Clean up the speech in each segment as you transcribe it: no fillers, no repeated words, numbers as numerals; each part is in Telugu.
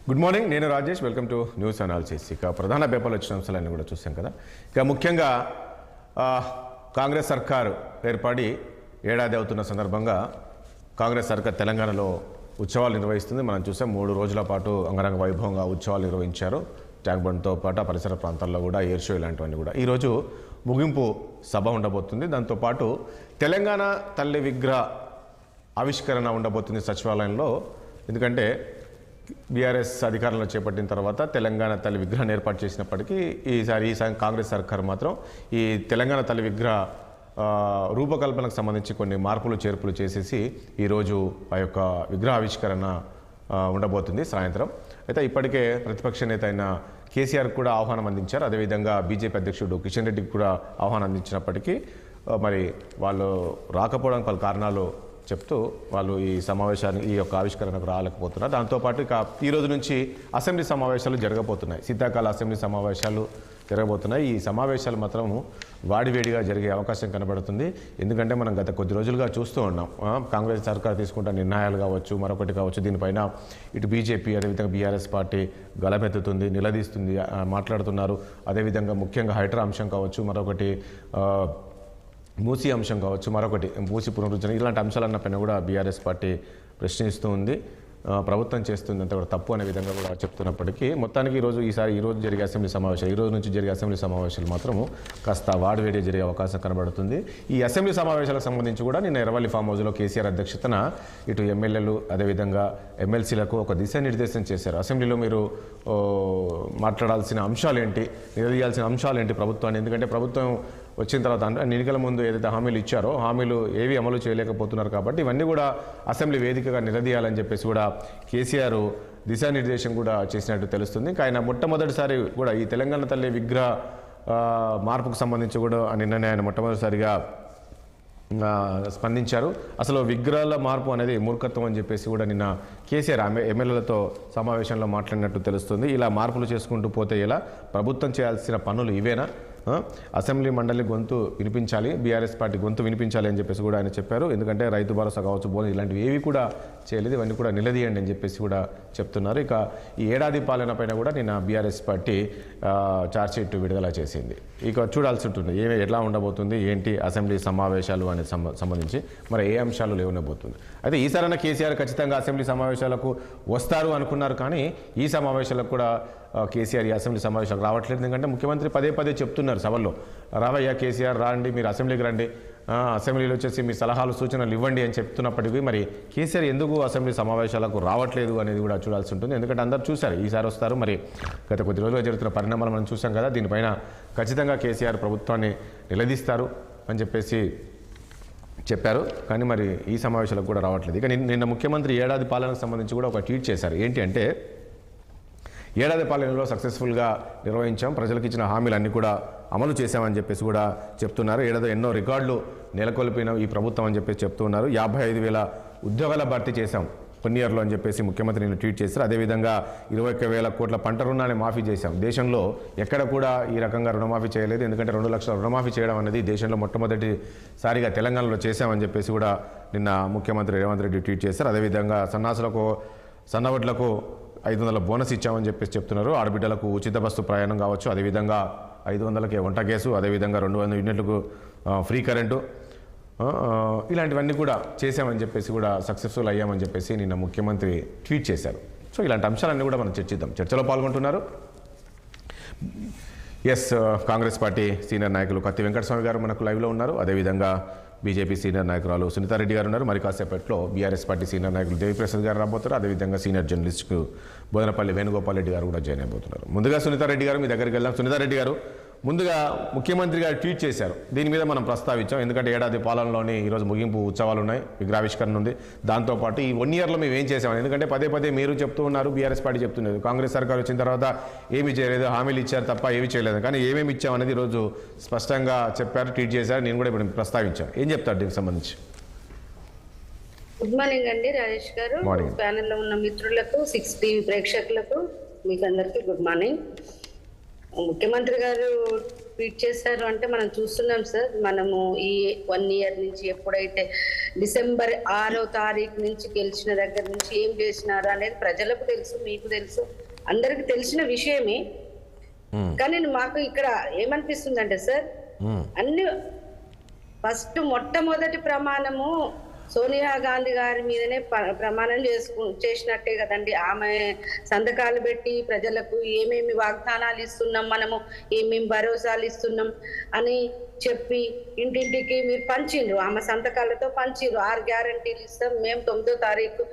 గుడ్ మార్నింగ్, నేను Rajesh. Welcome to news analysis. ఇక ప్రధాన పేపర్లు వచ్చిన అంశాలన్నీ కూడా చూసాం కదా. ఇక ముఖ్యంగా కాంగ్రెస్ సర్కారు ఏర్పడి ఏడాది అవుతున్న సందర్భంగా కాంగ్రెస్ సర్కార్ తెలంగాణలో ఉత్సవాలు నిర్వహిస్తుంది. మనం చూసాం 3 రోజుల పాటు అంగరంగ వైభవంగా ఉత్సవాలు నిర్వహించారు. ట్యాంక్ బండ్తో పాటు పరిసర ప్రాంతాల్లో కూడా ఎయిర్ షో ఇలాంటివన్నీ కూడా. ఈరోజు ముగింపు సభ ఉండబోతుంది. దాంతోపాటు తెలంగాణ తల్లి విగ్రహ ఆవిష్కరణ ఉండబోతుంది సచివాలయంలో. ఎందుకంటే బీఆర్ఎస్ అధికారంలో చేపట్టిన తర్వాత తెలంగాణ తల్లి విగ్రహాన్ని ఏర్పాటు చేసినప్పటికీ ఈసారి కాంగ్రెస్ సర్కారు మాత్రం ఈ తెలంగాణ తల్లి విగ్రహ రూపకల్పనకు సంబంధించి కొన్ని మార్పులు చేర్పులు చేసేసి ఈరోజు ఆ యొక్క విగ్రహ ఆవిష్కరణ ఉండబోతుంది సాయంత్రం. అయితే ఇప్పటికే ప్రతిపక్ష నేత అయిన కేసీఆర్ కూడా ఆహ్వానం అందించారు. అదేవిధంగా బీజేపీ అధ్యక్షుడు కిషన్ రెడ్డికి కూడా ఆహ్వానం అందించినప్పటికీ మరి వాళ్ళు రాకపోవడానికి పలు కారణాలు చెప్తూ వాళ్ళు ఈ సమావేశాన్ని ఈ యొక్క ఆవిష్కరణకు రాలేకపోతున్నారు. దాంతోపాటు ఇక ఈ రోజు నుంచి అసెంబ్లీ సమావేశాలు జరగబోతున్నాయి. శీతాకాల అసెంబ్లీ సమావేశాలు జరగబోతున్నాయి. ఈ సమావేశాలు మాత్రం వాడివేడిగా జరిగే అవకాశం కనబడుతుంది. ఎందుకంటే మనం గత కొద్ది రోజులుగా చూస్తూ ఉన్నాం కాంగ్రెస్ సర్కార్ తీసుకుంటున్న నిర్ణయాలు కావచ్చు, మరొకటి కావచ్చు, దీనిపైన ఇటు బీజేపీ అదేవిధంగా బీఆర్ఎస్ పార్టీ గలమెత్తుతుంది, నిలదీస్తుంది, మాట్లాడుతున్నారు. అదేవిధంగా ముఖ్యంగా హైడ్రా అంశం కావచ్చు, మరొకటి మూసీ అంశం కావచ్చు, మరొకటి మూసీ పునరుద్ధరణ, ఇలాంటి అంశాలన్నపైన కూడా బీఆర్ఎస్ పార్టీ ప్రశ్నిస్తూ ఉంది. ప్రభుత్వం చేస్తుంది అంత కూడా తప్పు అనే విధంగా కూడా చెప్తున్నప్పటికీ మొత్తానికి ఈ రోజు జరిగే అసెంబ్లీ సమావేశాలు, ఈ రోజు నుంచి జరిగే అసెంబ్లీ సమావేశాలు మాత్రము కాస్త వాడివేడి జరిగే అవకాశం కనబడుతుంది. ఈ అసెంబ్లీ సమావేశాలకు సంబంధించి కూడా నిన్న ఎర్రవల్లి ఫామ్ హౌస్లో కేసీఆర్ అధ్యక్షతన ఇటు ఎమ్మెల్యేలు అదేవిధంగా ఎమ్మెల్సీలకు ఒక దిశానిర్దేశం చేశారు. అసెంబ్లీలో మీరు మాట్లాడాల్సిన అంశాలు ఏంటి, నిలదీయాల్సిన అంశాలు ఏంటి ప్రభుత్వాన్ని. ఎందుకంటే ప్రభుత్వం వచ్చిన తర్వాత ఎన్నికల ముందు ఏదైతే హామీలు ఇచ్చారో హామీలు ఏవి అమలు చేయలేకపోతున్నారు. కాబట్టి ఇవన్నీ కూడా అసెంబ్లీ వేదికగా నిలదీయాలని చెప్పేసి కూడా కేసీఆర్ దిశానిర్దేశం కూడా చేసినట్టు తెలుస్తుంది. ఇంకా ఆయన మొట్టమొదటిసారి కూడా ఈ తెలంగాణ తల్లి విగ్రహ మార్పుకు సంబంధించి కూడా నిన్ననే ఆయన మొట్టమొదటిసారిగా స్పందించారు. అసలు విగ్రహాల మార్పు అనేది మూర్ఖత్వం అని చెప్పేసి కూడా నిన్న కేసీఆర్ ఎమ్మెల్యేలతో సమావేశంలో మాట్లాడినట్టు తెలుస్తుంది. ఇలా మార్పులు చేసుకుంటూ పోతే ఇలా ప్రభుత్వం చేయాల్సిన పనులు ఇవేనా? అసెంబ్లీ మండలి గొంతు వినిపించాలి, బీఆర్ఎస్ పార్టీ గొంతు వినిపించాలి అని చెప్పేసి కూడా ఆయన చెప్పారు. ఎందుకంటే రైతు భరోసా కావచ్చు, బోనస్ ఇలాంటివి ఏవి కూడా చేయలేదు, ఇవన్నీ కూడా నిలదీయండి అని చెప్పేసి కూడా చెప్తున్నారు. ఇక ఈ ఏడాది పాలన పైన కూడా నిన్న బీఆర్ఎస్ పార్టీ ఛార్జ్షీట్ విడుదల చేసింది. ఇక చూడాల్సి ఉంటుంది ఎట్లా ఉండబోతుంది ఏంటి అసెంబ్లీ సమావేశాలు అనేది సంబంధించి మరి ఏ అంశాలు లేవనబోతుంది. అయితే ఈసారైనా కేసీఆర్ ఖచ్చితంగా అసెంబ్లీ సమావేశాలకు వస్తారు అనుకున్నారు. కానీ ఈ సమావేశాలకు కూడా కేసీఆర్ ఈ అసెంబ్లీ సమావేశాలకు రావట్లేదు. ఎందుకంటే ముఖ్యమంత్రి పదే చెప్తున్నారు సభల్లో, రావయ్యా కేసీఆర్ రండి, మీరు అసెంబ్లీకి రండి, అసెంబ్లీలో వచ్చేసి మీ సలహాలు సూచనలు ఇవ్వండి అని చెప్తున్నప్పటికీ మరి కేసీఆర్ ఎందుకు అసెంబ్లీ సమావేశాలకు రావట్లేదు అనేది కూడా చూడాల్సి ఉంటుంది. ఎందుకంటే అందరూ చూశారు ఈసారి వస్తారు. మరి గత కొద్ది రోజులుగా జరుగుతున్న పరిణామాలు మనం చూసాం కదా. దీనిపైన ఖచ్చితంగా కేసీఆర్ ప్రభుత్వాన్ని నిలదీస్తారు అని చెప్పేసి చెప్పారు. కానీ మరి ఈ సమావేశాలకు కూడా రావట్లేదు. ఇక నిన్న ముఖ్యమంత్రి ఏడాది పాలనకు సంబంధించి కూడా ఒక ట్వీట్ చేశారు. ఏంటి అంటే, ఏడాది పాలనలో సక్సెస్ఫుల్గా నిర్వహించాం, ప్రజలకు ఇచ్చిన హామీలన్నీ కూడా అమలు చేశామని చెప్పేసి కూడా చెప్తున్నారు. ఏడాది ఎన్నో రికార్డులు నెలకొల్పిన ఈ ప్రభుత్వం అని చెప్పేసి చెప్తున్నారు. 55,000 ఉద్యోగాల భర్తీ చేశాం ఇయర్లో అని చెప్పేసి ముఖ్యమంత్రి నిన్న ట్వీట్ చేశారు. అదేవిధంగా 21,000 కోట్ల పంట రుణాన్ని మాఫీ చేశాం. దేశంలో ఎక్కడ కూడా ఈ రకంగా రుణమాఫీ చేయలేదు. ఎందుకంటే 2 లక్షల రుణమాఫీ చేయడం అనేది దేశంలో మొట్టమొదటిసారిగా తెలంగాణలో చేశామని చెప్పేసి కూడా నిన్న ముఖ్యమంత్రి రేవంత్ రెడ్డి ట్వీట్ చేశారు. అదేవిధంగా సన్నవడ్లకు 500 బోనస్ ఇచ్చామని చెప్పేసి చెప్తున్నారు. ఆడబిడ్డలకు ఉచిత బస్సు ప్రయాణం కావచ్చు, అదేవిధంగా 500కే వంట కేసు, అదేవిధంగా 200 యూనిట్లకు ఫ్రీ కరెంటు, ఇలాంటివన్నీ కూడా చేశామని చెప్పేసి కూడా సక్సెస్ఫుల్ అయ్యామని చెప్పేసి నిన్న ముఖ్యమంత్రి ట్వీట్ చేశారు. సో ఇలాంటి అంశాలన్నీ కూడా మనం చర్చిద్దాం. చర్చలో పాల్గొంటున్నారు కాంగ్రెస్ పార్టీ సీనియర్ నాయకులు కత్తి వెంకటస్వామి గారు మనకు లైవ్లో ఉన్నారు. అదేవిధంగా బీజేపీ సీనియర్ నాయకురాలు సునీతారెడ్డి గారు ఉన్నారు. మరి కాసేపట్లో బీఆర్ఎస్ పార్టీ సీనియర్ నాయకులు దేవిప్రసాద్ గారు రాబోతారు. అదేవిధంగా సీనియర్ జర్నలిస్టు బోదనపల్లి వేణుగోపాల్ రెడ్డి గారు కూడా జాయిన్ అయిపోతున్నారు. ముందుగా సునీతారెడ్డి గారు మీ దగ్గరికి వెళ్దాం. సునీతారెడ్డి గారు, ముందుగా ముఖ్యమంత్రి గారు ట్వీట్ చేశారు. దీని మీద మనం ప్రస్తావించాం. ఎందుకంటే ఏడాది పాలనలోని ఈరోజు ముగింపు ఉత్సవాలు ఉన్నాయి, విగ్రహావిష్కరణ ఉంది. దాంతోపాటు ఈ 1 ఇయర్లో మేము ఏం చేసామని, ఎందుకంటే పదే మీరు చెప్తూ ఉన్నారు, బీఆర్ఎస్ పార్టీ చెప్తున్నారు కాంగ్రెస్ సర్కార్ వచ్చిన తర్వాత ఏమీ చేయలేదు, హామీలు ఇచ్చారు తప్ప ఏమీ చేయలేదు. కానీ ఏమేమి ఇచ్చామనేది ఈరోజు స్పష్టంగా చెప్పారు, ట్వీట్ చేశారు. నేను కూడా ఇప్పుడు ప్రస్తావించాను. ఏం చెప్తారు దీనికి సంబంధించి? గుడ్ మార్నింగ్ అండి రాజేష్ గారు, ప్యానెల్లో ఉన్న మిత్రులకు, 6 టీవీ ప్రేక్షకులకు మీకు అందరికీ గుడ్ మార్నింగ్. ముఖ్యమంత్రి గారు ట్వీట్ చేశారు అంటే మనం చూస్తున్నాం సార్. మనము ఈ 1 ఇయర్ నుంచి ఎప్పుడైతే డిసెంబర్ 6వ తారీఖు నుంచి గెలిచిన దగ్గర నుంచి ఏం చేసినారు అనేది ప్రజలకు తెలుసు, మీకు తెలుసు. అందరికి తెలిసిన విషయమే. కానీ మాకు ఇక్కడ ఏమనిపిస్తుందంటే సార్, అన్ని ఫస్ట్ మొట్టమొదటి ప్రమాణము సోనియా గాంధీ గారి మీదనే ప్రమాణం చేసినట్టే కదండి. ఆమె సంతకాలు పెట్టి ప్రజలకు ఏమేమి వాగ్దానాలు ఇస్తున్నాం, మనము ఏమేమి భరోసాలు ఇస్తున్నాం అని చెప్పి ఇంటింటికి మీరు పంచిండ్రు, ఆమె సంతకాలతో పంచిండ్రు. 6 గ్యారంటీలు ఇస్తాం మేము, 9వ తారీఖు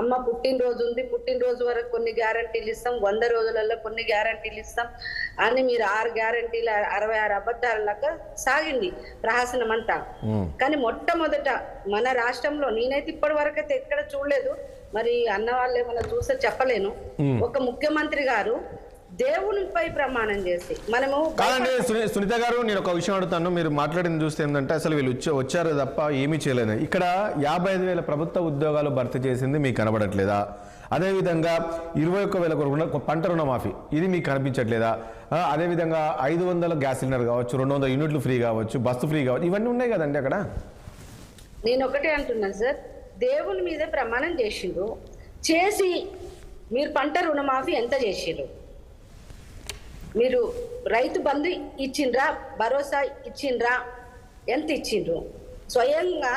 అమ్మ పుట్టినరోజు ఉంది, పుట్టినరోజు వరకు కొన్ని గ్యారంటీలు ఇస్తాం, 100 రోజులలో కొన్ని గ్యారంటీలు ఇస్తాం అని మీరు 6 గ్యారంటీలు 66 అబద్ధాలలాగా సాగింది ప్రహసనం అంతా. కానీ మొట్టమొదట మన రాష్ట్రంలో నేనైతే ఇప్పటి వరకు అయితే ఎక్కడ చూడలేదు, మరి అన్న వాళ్ళు ఏమైనా చూస్తే చెప్పలేను, ఒక ముఖ్యమంత్రి గారు దేవునిపై ప్రమాణం చేసి మనము కాదండి. సునీత గారు, నేను ఒక విషయం అడుగుతాను. మీరు మాట్లాడింది చూస్తే ఏంటంటే అసలు వీళ్ళు వచ్చారు తప్ప ఏమీ చేయలేదు. ఇక్కడ 55,000 ప్రభుత్వ ఉద్యోగాలు భర్తీ చేసింది మీకు కనబడట్లేదా? అదేవిధంగా 21,000 పంట రుణమాఫీ, ఇది మీకు కనిపించట్లేదా? అదేవిధంగా 500 గ్యాస్ సిలిండర్ కావచ్చు, 200 యూనిట్లు ఫ్రీ కావచ్చు, బస్సు ఫ్రీ కావచ్చు, ఇవన్నీ ఉన్నాయి కదండి అక్కడ. నేను ఒకటే అంటున్నాను సార్, దేవుని మీద ప్రమాణం చేసిండ్రు, చేసి మీరు పంట రుణమాఫీ ఎంత చేసిండ్రు? మీరు రైతు బంధు ఇచ్చిండ్రా? భరోసా ఇచ్చిండ్రా? ఎంత ఇచ్చిండ్రు? స్వయంగా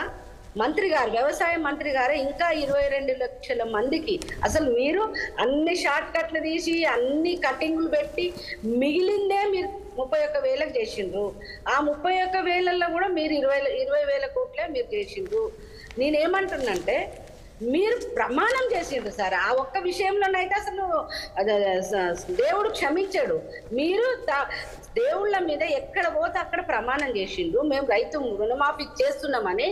మంత్రి గారు, వ్యవసాయ మంత్రి గారు ఇంకా 22 లక్షల మందికి అసలు మీరు అన్ని షార్ట్ కట్లు తీసి అన్ని కటింగ్లు పెట్టి మిగిలిందే మీరు 31,000 చేసిండ్రు. ఆ 31,000లో కూడా మీరు 20,000 కోట్లే మీరు చేసిండ్రు. నేనేమంటున్నంటే మీరు ప్రమాణం చేసిండ్రు సార్, ఆ ఒక్క విషయంలోనైతే అసలు దేవుడు క్షమించాడు. మీరు దేవుళ్ళ మీద ఎక్కడ పోతే అక్కడ ప్రమాణం చేసిండ్రు, మేము రైతు రుణమాఫీ చేస్తున్నామని.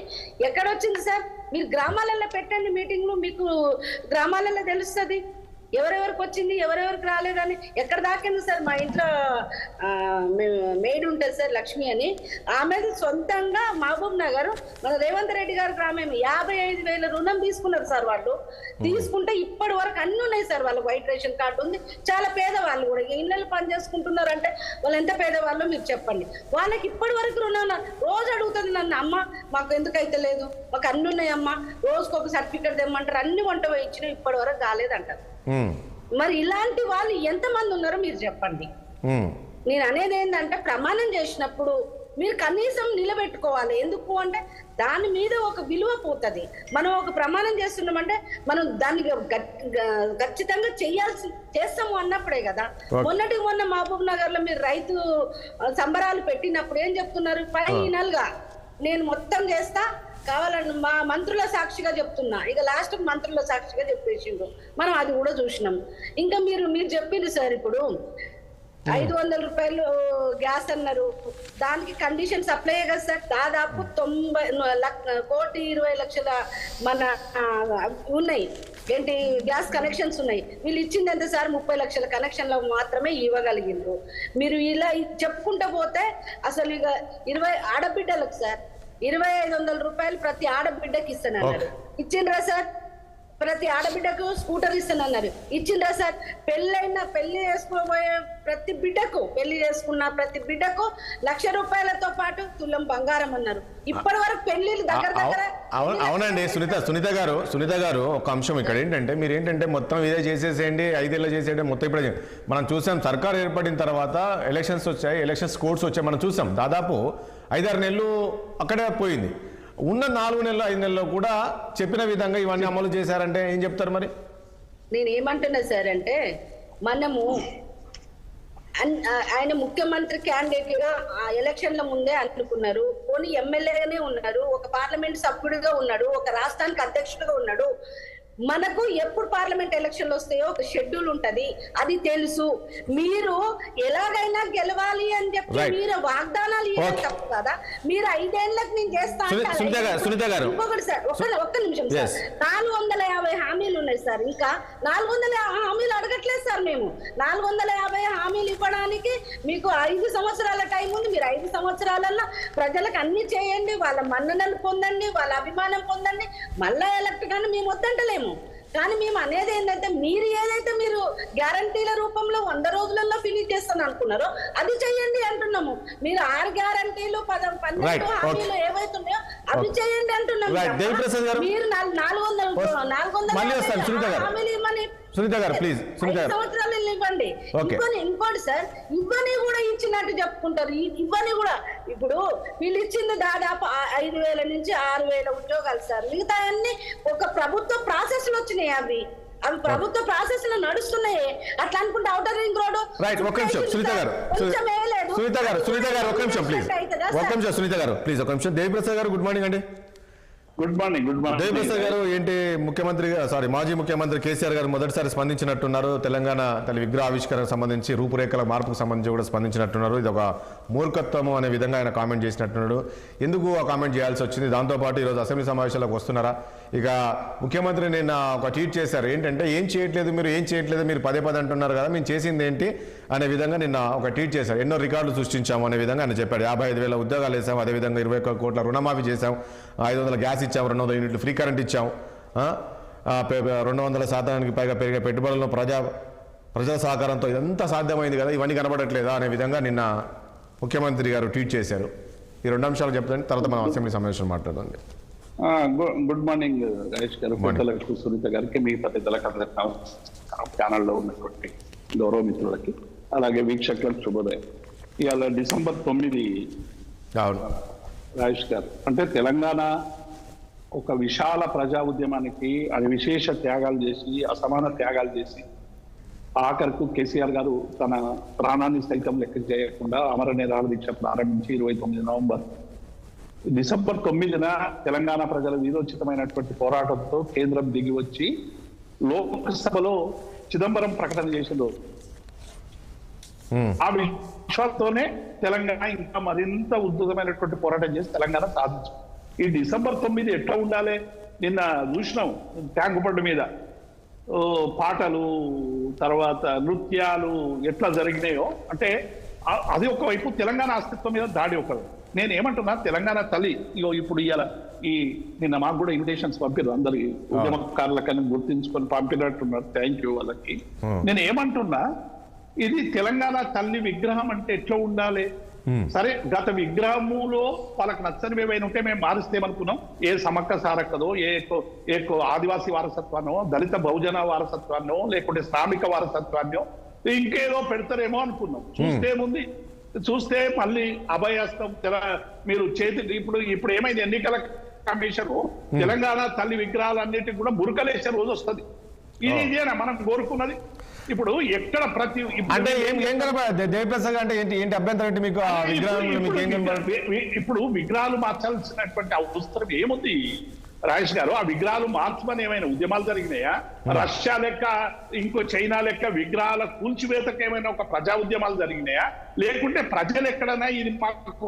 ఎక్కడొచ్చింది సార్? మీరు గ్రామాలలో పెట్టండి మీటింగ్లు, మీకు గ్రామాలలో తెలుస్తుంది ఎవరెవరికి వచ్చింది ఎవరెవరికి రాలేదని. ఎక్కడ దాకింది సార్? మా ఇంట్లో మేడ్ ఉంటుంది సార్, లక్ష్మి అని, ఆమె సొంతంగా మహబూబ్ నగర్ మన రేవంత్ రెడ్డి గారి గ్రామం 55,000 రుణం తీసుకున్నారు సార్. వాళ్ళు తీసుకుంటే ఇప్పటి వరకు అన్ని ఉన్నాయి సార్. వాళ్ళకి వైట్ రేషన్ కార్డు ఉంది, చాలా పేదవాళ్ళు కూడా ఇళ్ళలో పని చేసుకుంటున్నారు. అంటే వాళ్ళు ఎంత పేదవాళ్ళు మీరు చెప్పండి. వాళ్ళకి ఇప్పటి వరకు రుణం రోజు అడుగుతుంది నన్ను, అమ్మ మాకు ఎందుకైతే లేదు, మాకు అన్ని ఉన్నాయమ్మా, రోజుకు ఒక సర్టిఫికెట్ తెమ్మంటారు, అన్ని వంట ఇచ్చినా ఇప్పటి వరకు కాలేదంటారు. మరి ఇలాంటి వాళ్ళు ఎంతమంది ఉన్నారో మీరు చెప్పండి. నేను అనేది ఏంటంటే ప్రమాణం చేసినప్పుడు మీరు కనీసం నిలబెట్టుకోవాలి. ఎందుకు అంటే దాని మీద ఒక విలువ పోతుంది. మనం ఒక ప్రమాణం చేస్తున్నామంటే మనం దాన్ని ఖచ్చితంగా చేస్తాము అన్నప్పుడే కదా. మొన్న మహబూబ్ నగర్ లో మీరు రైతు సంబరాలు పెట్టినప్పుడు ఏం చెప్తున్నారు? ఫైనల్ గా నేను మొత్తం చేస్తా, కావాలని మా మంత్రుల సాక్షిగా చెప్తున్నా. ఇక లాస్ట్ మంత్రుల సాక్షిగా చెప్పేసిండు, మనం అది కూడా చూసినాం. ఇంకా మీరు చెప్పింది సార్, ఇప్పుడు 500 రూపాయలు గ్యాస్ అన్నారు, దానికి కండిషన్స్ అప్లై కదా సార్. దాదాపు 1,20,00,000 మన ఉన్నాయి ఏంటి గ్యాస్ కనెక్షన్స్ ఉన్నాయి. వీళ్ళు ఇచ్చింది ఎంత సార్? 30 లక్షల కనెక్షన్లో మాత్రమే ఇవ్వగలిగిండ్రు. మీరు ఇలా చెప్పుకుంటూ పోతే అసలు ఇక 20 ఆడబిడ్డలకు సార్ 2,500 రూపాయలు ప్రతి ఆడబిడ్డకి ఇస్తానన్నారు, ఇచ్చిండ్రా సార్? ప్రతి ఆడబిడ్డకు స్కూటర్ ఇస్తానన్నారు, ఇచ్చిండ్రా సార్? పెళ్లి చేసుకోబోయే ప్రతి బిడ్డకు, పెళ్లి చేసుకున్న ప్రతి బిడ్డకు 1,00,000 రూపాయలతో పాటు తులం బంగారం అన్నారు. ఇప్పటి వరకు పెళ్లిళ్ళు దగ్గర. అవునండి సునీత గారు ఒక అంశం ఇక్కడ ఏంటంటే, మీరు ఏంటంటే మొత్తం ఇదే చేసేసేయండి, 5 ఏళ్ళు చేసేయండి మొత్తం. ఇప్పుడు మనం చూసాం సర్కార్ ఏర్పడిన తర్వాత ఎలక్షన్స్ వచ్చాయి, ఎలక్షన్స్ కోడ్స్ వచ్చాయి, మనం చూసాం దాదాపు 5-6 నెలలు అక్కడే పోయింది. ఉన్న 4 నెలలు 5 నెలల్లో కూడా చెప్పిన విధంగా ఇవన్నీ అమలు చేశారంటే ఏం చెప్తారు మరి? నేను ఏమంటున్నా సార్ అంటే, మనము ఆయన ముఖ్యమంత్రి క్యాండిడేట్ గా ఎలక్షన్ల ముందే అనుకున్నారు, పోనీ ఎమ్మెల్యేగానే ఉన్నారు, ఒక పార్లమెంట్ సభ్యుడిగా ఉన్నాడు, ఒక రాష్ట్రానికి అధ్యక్షుడిగా ఉన్నాడు. మనకు ఎప్పుడు పార్లమెంట్ ఎలక్షన్లు వస్తాయో ఒక షెడ్యూల్ ఉంటది, అది తెలుసు. మీరు ఎలాగైనా గెలవాలి అని చెప్పి మీరు వాగ్దానాలు ఇవ్వడం తప్పు కదా. మీరు 5 ఏళ్ళకి నేను చేస్తాను. ఇంకొకటి సార్, ఒక్క నిమిషం సార్, 450 హామీలు ఉన్నాయి సార్. ఇంకా 450 హామీలు అడగట్లేదు సార్. మేము 450 హామీలు ఇవ్వడానికి మీకు 5 సంవత్సరాల టైం ఉంది. మీరు 5 సంవత్సరాలలో ప్రజలకు అన్ని చేయండి, వాళ్ళ మన్ననలు పొందండి, వాళ్ళ అభిమానం పొందండి, మళ్ళా ఎలక్ట్ కానీ మేము వద్దంటలేము. కానీ మేము అనేది ఏంటంటే, మీరు ఏదైతే మీరు గ్యారంటీల రూపంలో 100 రోజులలో ఫినిష్ చేస్తాను అనుకున్నారో అది చెయ్యండి అంటున్నాము. మీరు 6 గ్యారంటీలు 12 హామీలు ఏవైతున్నాయో అవి చేయండి అంటున్నాము. మీరు 400 హామీలు ఇవ్వమని సునీత గారు ప్లీజ్. సంవత్సరాలు ఇవ్వండి. ఇంకోటి సార్, ఇవ్వని కూడా ఇచ్చినట్టు చెప్పుకుంటారు. ఇవ్వని కూడా ఇప్పుడు వీళ్ళు ఇచ్చింది దాదాపు 5,000 నుంచి 6,000 ఉద్యోగాలు సార్. మిగతా అన్ని ఒక ప్రభుత్వ ప్రాసెస్ లో వచ్చినాయి. అవి ప్రభుత్వ ప్రాసెస్ లో నడుస్తున్నాయి. అట్లా అనుకుంటే అవుటర్ రింగ్ రోడ్ రైట్. ఒక్క నిమిషం సునీత గారు, ఒక్క నిమిషం ప్లీజ్, ఒక్క నిమిషం సునీత గారు ప్లీజ్, ఒక్క నిమిషం. దేవిప్రసాద్ గారు గుడ్ మార్నింగ్ అండి. Good morning. దేవిప్రసాద్ గారు, ఏంటి మాజీ ముఖ్యమంత్రి కేసీఆర్ గారు మొదటిసారి స్పందించినట్టున్నారు. తెలంగాణ తల్లి విగ్రహ ఆవిష్కరణకు సంబంధించి, రూపురేఖల మార్పుకు సంబంధించి కూడా స్పందించినట్టున్నారు. ఇది ఒక మూర్ఖత్వము అనే విధంగా ఆయన కామెంట్ చేసినట్టున్నాడు. ఎందుకు ఆ కామెంట్ చేయాల్సి వచ్చింది? దాంతోపాటు ఈరోజు అసెంబ్లీ సమావేశాలకు వస్తున్నారా? ఇక ముఖ్యమంత్రి నిన్న ఒక ట్వీట్ చేశారు, ఏంటంటే ఏం చేయట్లేదు మీరు పదే అంటున్నారు కదా, మేము చేసింది ఏంటి అనే విధంగా నిన్న ఒక ట్వీట్ చేశారు. ఎన్నో రికార్డులు సృష్టించాము అనే విధంగా ఆయన చెప్పాడు. 55,000 ఉద్యోగాలు వేసాం, అదేవిధంగా 21 కోట్ల రుణమాఫీ చేశాం, 500 గ్యాస్ ఇచ్చాం, 200 యూనిట్లు ఫ్రీ కరెంట్ ఇచ్చాం, 200% పైగా పెరిగే పెట్టుబడులను ప్రజల సహకారంతో ఇదంతా సాధ్యమైంది కదా, ఇవన్నీ కనబడట్లేదా అనే విధంగా నిన్న ముఖ్యమంత్రి గారు ట్వీట్ చేశారు. ఈ 2 అంశాలు చెప్తాను, తర్వాత మనం అసెంబ్లీ సమావేశం మాట్లాడండి. గుడ్ మార్నింగ్ రాజేష్ గారు, పెద్దలకు, సునీత గారికి, మీ పెద్దలకు, ఛానల్లో ఉన్నటువంటి గౌరవ మిత్రులకి, అలాగే వీక్షకులకు శుభోదయం. ఇవాళ డిసెంబర్ 9 రాజేష్ గారు, అంటే తెలంగాణ ఒక విశాల ప్రజా ఉద్యమానికి అది విశేష త్యాగాలు చేసి, అసమాన త్యాగాలు చేసి, ఆఖరకు కేసీఆర్ గారు తన ప్రాణాన్ని సైతం లెక్క చేయకుండా అమర నిరాహార దీక్ష ప్రారంభించి 29 నవంబర్ డిసెంబర్ 9న తెలంగాణ ప్రజల వీరోచితమైనటువంటి పోరాటంతో కేంద్రం దిగి వచ్చి లోక్సభలో చిదంబరం ప్రకటన చేసిందో ఆ విశ్వాసంతోనే తెలంగాణ ఇంకా మరింత ఉద్ధృతమైనటువంటి పోరాటం చేసి తెలంగాణ సాధించు. ఈ డిసెంబర్ 9 ఎట్లా ఉండాలి? నిన్న చూసినాం ట్యాంకు బండ్ మీద పాటలు, తర్వాత నృత్యాలు ఎట్లా జరిగినాయో. అంటే అది ఒకవైపు తెలంగాణ అస్తిత్వం మీద దాడి ఒకవైపు. నేను ఏమంటున్నా, తెలంగాణ తల్లి ఇగో ఇప్పుడు ఇవాళ నిన్న మాకు కూడా ఇన్విటేషన్స్ పంపారు, అందరి ఉద్యమకారులకని గుర్తించుకొని పంపినట్టున్నారు. థ్యాంక్ యూ వాళ్ళకి. నేను ఏమంటున్నా, ఇది తెలంగాణ తల్లి విగ్రహం అంటే ఎట్లా ఉండాలి? సరే, గత విగ్రహములో వాళ్ళకి నచ్చనివి ఏమైనా ఉంటే మేము మారుస్తేమనుకున్నాం. ఏ సమక్క సారక్కదో, ఏ ఆదివాసీ వారసత్వాన్నో, దళిత బహుజన వారసత్వాన్నో, లేకుంటే శ్రామిక వారసత్వాన్నో ఇంకేదో పెడతారేమో అనుకున్నాం. చూస్తే మళ్ళీ అభయస్తం మీరు ఇప్పుడు ఏమైంది? ఎన్నికల కమిషన్ తెలంగాణ తల్లి విగ్రహాలన్నిటికీ కూడా బురకలేసే రోజు వస్తుంది. ఇదేనా మనం కోరుకున్నది? ఇప్పుడు ఎక్కడ ప్రతి అంటే దేవిప్రసాద్ అంటే ఏంటి అభ్యంతరం ఏంటి మీకు? ఇప్పుడు విగ్రహాలు మార్చాల్సినటువంటి అవసరం ఏముంది రాజేష్ గారు? ఆ విగ్రహాలు మార్చమని ఏమైనా ఉద్యమాలు జరిగినాయా? రష్యా లెక్క, ఇంకో చైనా లెక్క విగ్రహాల కూల్చివేతకు ఏమైనా ఒక ప్రజా ఉద్యమాలు జరిగినాయా? లేకుంటే ప్రజలు ఎక్కడైనా ఇది మాకు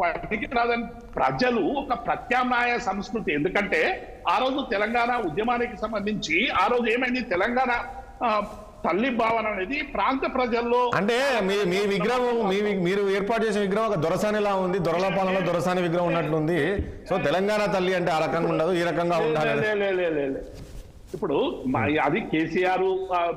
రాదని ప్రజలు ఒక ప్రత్యామ్నాయ సంస్కృతి. ఎందుకంటే ఆ రోజు తెలంగాణ ఉద్యమానికి సంబంధించి ఆ రోజు ఏమైంది? తెలంగాణ తల్లి భావన అనేది ప్రాంత ప్రజల్లో, అంటే మీ విగ్రహం, మీరు ఏర్పాటు చేసిన విగ్రహం ఒక దొరసానిలా ఉంది, దొరల పాలనలో దొరసాని విగ్రహం ఉన్నట్లుంది. సో తెలంగాణ తల్లి అంటే ఆ రకంగా ఉండదు, ఈ రకంగా ఉండాలి. ఇప్పుడు అది కేసీఆర్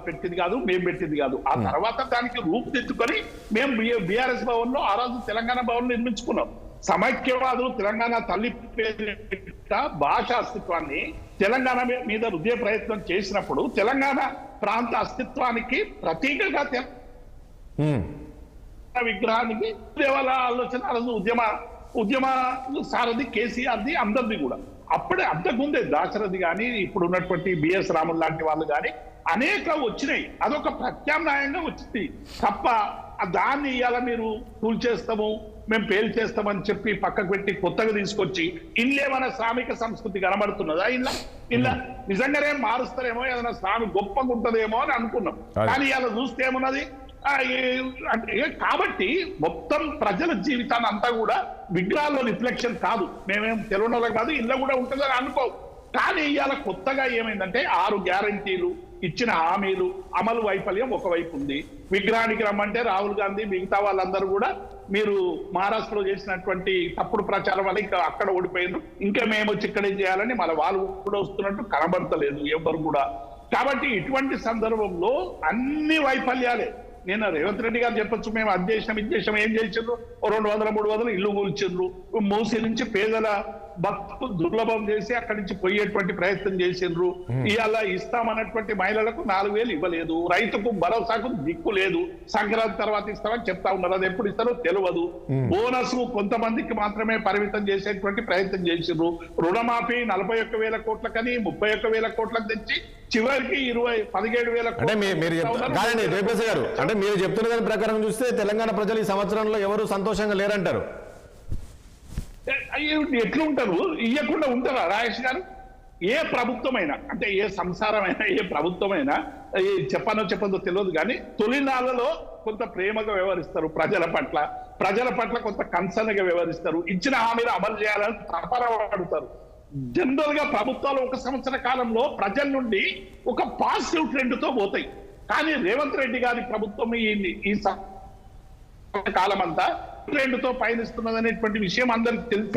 పెట్టింది కాదు, మేము పెట్టింది కాదు. ఆ తర్వాత దానికి రూపుదిద్దుకొని మేము బీఆర్ఎస్ భవన్ లో ఆ రోజు తెలంగాణ భవన్ నిర్మించుకున్నాం. సమైక్యవాదులు తెలంగాణ తల్లి పేరిట భాష అస్తిత్వాన్ని తెలంగాణ మీద రుద్దే ప్రయత్నం చేసినప్పుడు తెలంగాణ ప్రాంత అస్తిత్వానికి ప్రతీకగా విగ్రహానికి దేవాల ఆలోచన ఆ రోజు ఉద్యమ సారథి కేసీఆర్ది, అందరిది కూడా. అప్పుడే అంతకుముందే దాశరథి కానీ, ఇప్పుడు ఉన్నటువంటి బిఎస్ రాములు లాంటి వాళ్ళు కానీ అనేక వచ్చినాయి. అదొక ప్రత్యామ్నాయంగా వచ్చింది తప్ప దాన్ని ఇవాళ మీరు కూల్చేస్తాము, మేము పేల్చేస్తామని చెప్పి పక్కకు పెట్టి కొత్తగా తీసుకొచ్చి ఇల్లేమైనా శ్రామిక సంస్కృతి కనబడుతున్నదా? ఇలా నిజంగానే మారుస్తారేమో, ఏదైనా శ్రామి గొప్పగా ఉంటుందేమో అని అనుకున్నాం. కానీ ఇలా చూస్తే ఏమున్నది? కాబట్టి మొత్తం ప్రజల జీవితాన్ని అంతా కూడా విగ్రహాల్లో రిఫ్లెక్షన్ కాదు. మేమేం తెలవడం కాదు, ఇళ్ళ కూడా ఉంటుందని అనుకో. కానీ ఇవాళ కొత్తగా ఏమైందంటే 6 గ్యారంటీలు ఇచ్చిన హామీలు అమలు వైఫల్యం ఒకవైపు ఉంది. విగ్రహానికి రమ్మంటే రాహుల్ గాంధీ మిగతా వాళ్ళందరూ కూడా మీరు మహారాష్ట్రలో చేసినటువంటి తప్పుడు ప్రచారం వల్ల ఇంకా అక్కడ ఓడిపోయారు, ఇంకా మేము వచ్చి ఇక్కడే చేయాలని మన వాళ్ళు కూడా వస్తున్నట్టు కనబడతలేదు ఎవరు కూడా. కాబట్టి ఇటువంటి సందర్భంలో అన్ని వైఫల్యాలే. నేను రేవంత్ రెడ్డి గారు చెప్పొచ్చు, మేము అది చేసినాం ఇది చేసాం. ఏం చేసిండ్రు? 200-300 ఇల్లు కూల్చిండ్రు. మూసి నుంచి పేదల బతుకు దుర్లభం చేసి అక్కడి నుంచి పోయేటువంటి ప్రయత్నం చేసిండ్రు. ఇవాళ ఇస్తామన్నటువంటి మహిళలకు 4,000 ఇవ్వలేదు, రైతుకు భరోసాకు దిక్కు లేదు, సంక్రాంతి తర్వాత ఇస్తామని చెప్తా ఉన్నారు, అది ఎప్పుడు ఇస్తారో తెలియదు. బోనస్ కొంతమందికి మాత్రమే పరిమితం చేసేటువంటి ప్రయత్నం చేసిండ్రు. రుణమాఫీ 41,000 కోట్లకని 31,000 కోట్లకు తెచ్చి చివరికి 17,000 అంటే మీరు కాదండి జయప్రసాద్ గారు, అంటే మీరు చెప్తున్న దాని ప్రకారం చూస్తే తెలంగాణ ప్రజలు ఈ సంవత్సరంలో ఎవరు సంతోషంగా లేరంటారు. ఎట్లుంటారు? ఇవ్వకుండా ఉంటారా రాజేష్ గారు? ఏ ప్రభుత్వమైనా, అంటే ఏ సంసారమైనా, ఏ ప్రభుత్వమైనా చెప్పదో తెలియదు కానీ తొలినాళ్ళలో కొంత ప్రేమగా వ్యవహరిస్తారు ప్రజల పట్ల కొంత కన్సర్న్ గా వ్యవహరిస్తారు, ఇచ్చిన హామీలు అమలు చేయాలని తపరపడతారు. జనరల్ గా ప్రభుత్వాలు 1 సంవత్సర కాలంలో ప్రజల నుండి ఒక పాజిటివ్ ట్రెండ్ తో పోతాయి. కానీ రేవంత్ రెడ్డి గారి ప్రభుత్వం ఈ కాలం అంతా ట్రెండ్ తో పయనిస్తున్నది అనేటువంటి విషయం అందరికి తెలుసు.